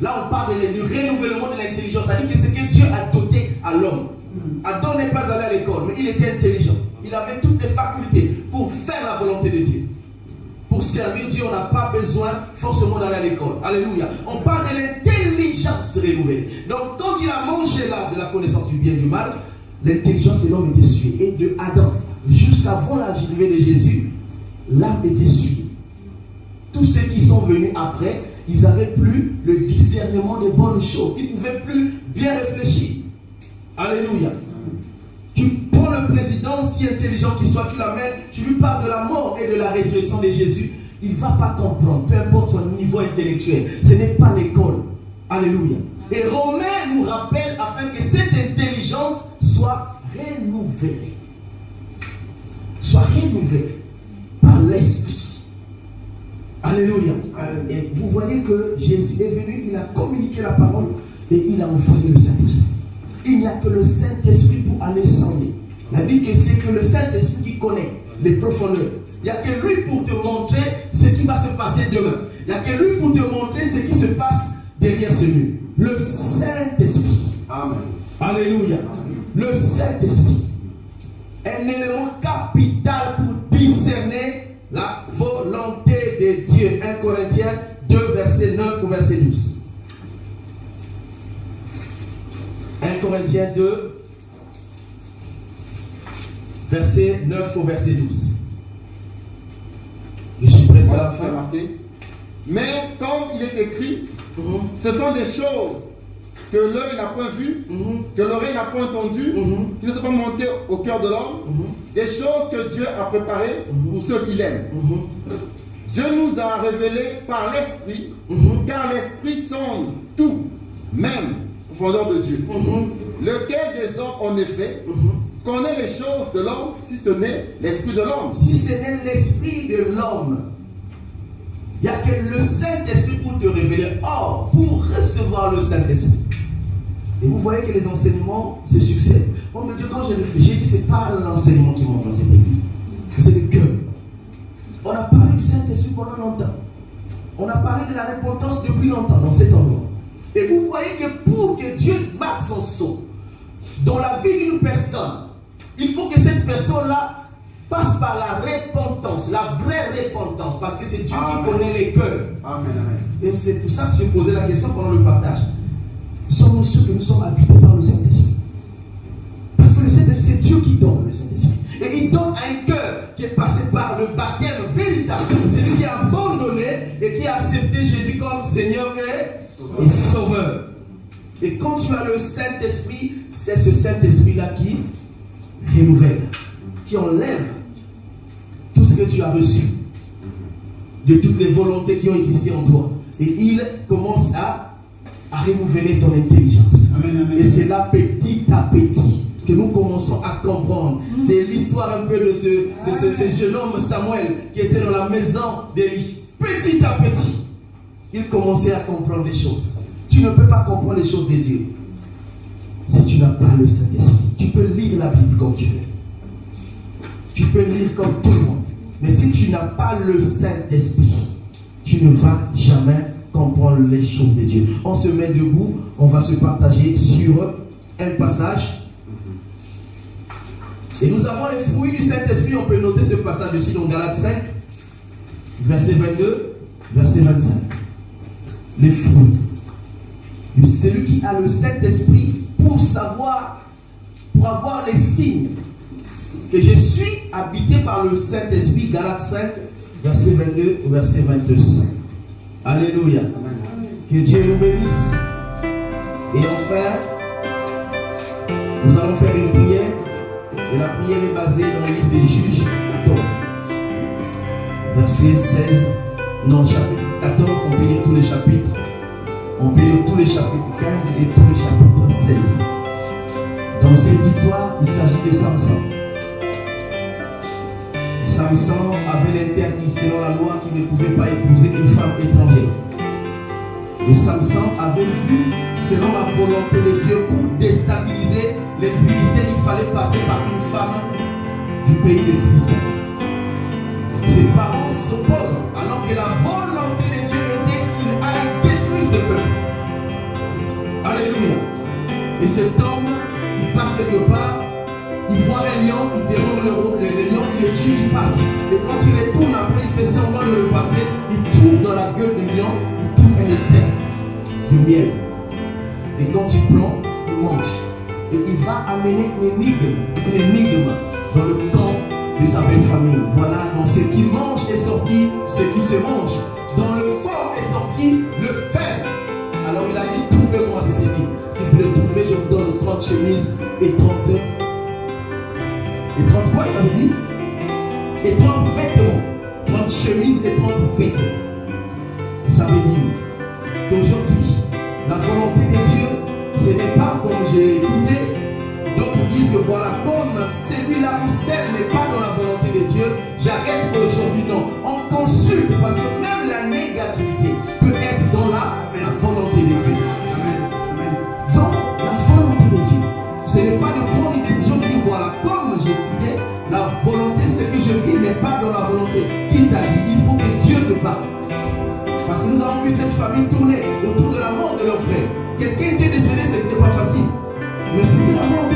Là, on parle du renouvellement de l'intelligence. C'est-à-dire que c'est ce que Dieu a doté à l'homme. Adam n'est pas allé à l'école, mais il était intelligent. Il avait toutes les facultés pour faire la volonté de Dieu. Pour servir Dieu, on n'a pas besoin forcément d'aller à l'école. Alléluia. On parle de l'intelligence renouvelée. Donc, quand il a mangé l'arbre de la connaissance du bien et du mal, l'intelligence de l'homme était suivie. Et de Adam jusqu'avant l'arrivée de Jésus, l'arbre était suivi. Tous ceux qui sont venus après, ils n'avaient plus le discernement des bonnes choses. Ils ne pouvaient plus bien réfléchir. Alléluia. Tu prends le président, si intelligent qu'il soit, tu l'amènes, tu lui parles de la mort et de la résurrection de Jésus, il ne va pas comprendre, peu importe son niveau intellectuel. Ce n'est pas l'école. Alléluia. Et Romain nous rappelle afin que cette intelligence soit renouvelée. Soit renouvelée par l'Esprit. Alléluia. Et vous voyez que Jésus est venu, il a communiqué la parole et il a envoyé le Saint-Esprit. Il n'y a que le Saint-Esprit pour aller s'enlever. La Bible dit que c'est que le Saint-Esprit qui connaît les profondeurs. Il n'y a que lui pour te montrer ce qui va se passer demain. Il n'y a que lui pour te montrer ce qui se passe derrière ce mur. Le Saint-Esprit. Amen. Alléluia. Amen. Le Saint-Esprit. Un élément capital pour discerner la volonté de Dieu. 1 Corinthiens 2, verset 9 au verset 12. 1 Corinthiens 2, verset 9 au verset 12. Je suis pressé à la fin. Mais comme il est écrit, ce sont des choses que l'œil n'a point vues, que l'oreille n'a point entendues, qui ne sont pas montées au cœur de l'homme, des choses que Dieu a préparées pour ceux qui l'aiment. Dieu nous a révélé par l'Esprit, car l'Esprit sonde tout, même au fondeur de Dieu. Lequel des hommes, en effet, connaît les choses de l'homme, si ce n'est l'Esprit de l'homme? Si ce n'est l'Esprit de l'homme, il n'y a que le Saint-Esprit pour te révéler. Or, pour recevoir le Saint-Esprit, et vous voyez que les enseignements se succèdent. Oh mais Dieu, quand j'ai réfléchi, ce n'est pas l'enseignement qui monte dans cette église, c'est le cœur. On a parlé du Saint-Esprit pendant longtemps. On a parlé de la repentance depuis longtemps dans cet endroit. Et vous voyez que pour que Dieu marque son sceau dans la vie d'une personne, il faut que cette personne-là passe par la repentance, la vraie repentance, parce que c'est Dieu qui connaît les cœurs. Amen. Et c'est pour ça que j'ai posé la question pendant le partage. Sommes-nous sûrs que nous sommes habités par le Saint-Esprit? Parce que le Saint-Esprit, c'est Dieu qui donne le Saint-Esprit. Et il donne un cœur qui est passé par le baptême véritable. C'est lui qui a abandonné et qui a accepté Jésus comme Seigneur et Sauveur. Et quand tu as le Saint-Esprit, c'est ce Saint-Esprit-là qui renouvelle, qui enlève tout ce que tu as reçu, de toutes les volontés qui ont existé en toi. Et il commence à renouveler ton intelligence. Et c'est là petit à petit que nous commençons à comprendre. C'est l'histoire un peu de ce jeune homme Samuel qui était dans la maison d'Élie. Petit à petit, il commençait à comprendre les choses. Tu ne peux pas comprendre les choses de Dieu si tu n'as pas le Saint-Esprit. Tu peux lire la Bible comme tu veux. Tu peux lire comme tout le monde. Mais si tu n'as pas le Saint-Esprit, tu ne vas jamais comprendre les choses de Dieu. On se met debout, on va se partager sur un passage. Et nous avons les fruits du Saint-Esprit. On peut noter ce passage aussi dans Galates 5, verset 22, verset 25. Les fruits. Celui qui a le Saint-Esprit pour savoir, pour avoir les signes que je suis habité par le Saint-Esprit. Galates 5, verset 22 au verset 25. Alléluia. Que Dieu nous bénisse. Et enfin, nous allons faire une prière. Et la prière est basée dans le livre des Juges 14. Verset 16. Non, chapitre 14, on peut lire tous les chapitres. On peut lire tous les chapitres 15 et tous les chapitres 16. Dans cette histoire, il s'agit de Samson. Samson avait l'interdit selon la loi qu'il ne pouvait pas épouser une femme étrangère. Et Samson avait vu, selon la volonté de Dieu, pour déstabiliser les Philistins, il fallait passer par une femme du pays des Philistins. Ses parents s'opposent, alors que la volonté de Dieu était qu'il aille détruire ce peuple. Alléluia. Et cet homme, il passe quelque part, il voit un lion, il dévore le lion, il le tue, il passe. Et quand il retourne après, il fait semblant de le passer, il trouve dans la gueule du lion, il trouve un essaim de miel. Et quand il prend, il mange. Et il va amener une énigme dans le camp de sa belle famille. Voilà, dans ce qui mange est sorti ce qui se mange. Dans le fort est sorti le fer. Alors il a dit, trouvez-moi ceci. Si vous le trouvez, je vous donne 30 chemises et 30 quoi il avait dit? Et 30 vêtements. 30 chemises et 30 vêtements. Ça veut dire qu'aujourd'hui, la volonté de Dieu, ce n'est pas comme j'ai écouté, d'autres disent que voilà, comme celui-là ou celle n'est pas dans la volonté de Dieu, j'arrête aujourd'hui. Non, on consulte parce que même la négativité peut être dans la volonté de Dieu. Dans la volonté de Dieu. Ce n'est pas de prendre une décision de dire voilà, comme j'ai écouté, la volonté, ce que je vis n'est pas dans la volonté. Qui t'a dit? Il faut que Dieu te parle. Parce que nous avons vu cette famille tourner autour de la mort de leur frère. Quelqu'un était décédé, ce n'était pas facile. Mais c'était la volonté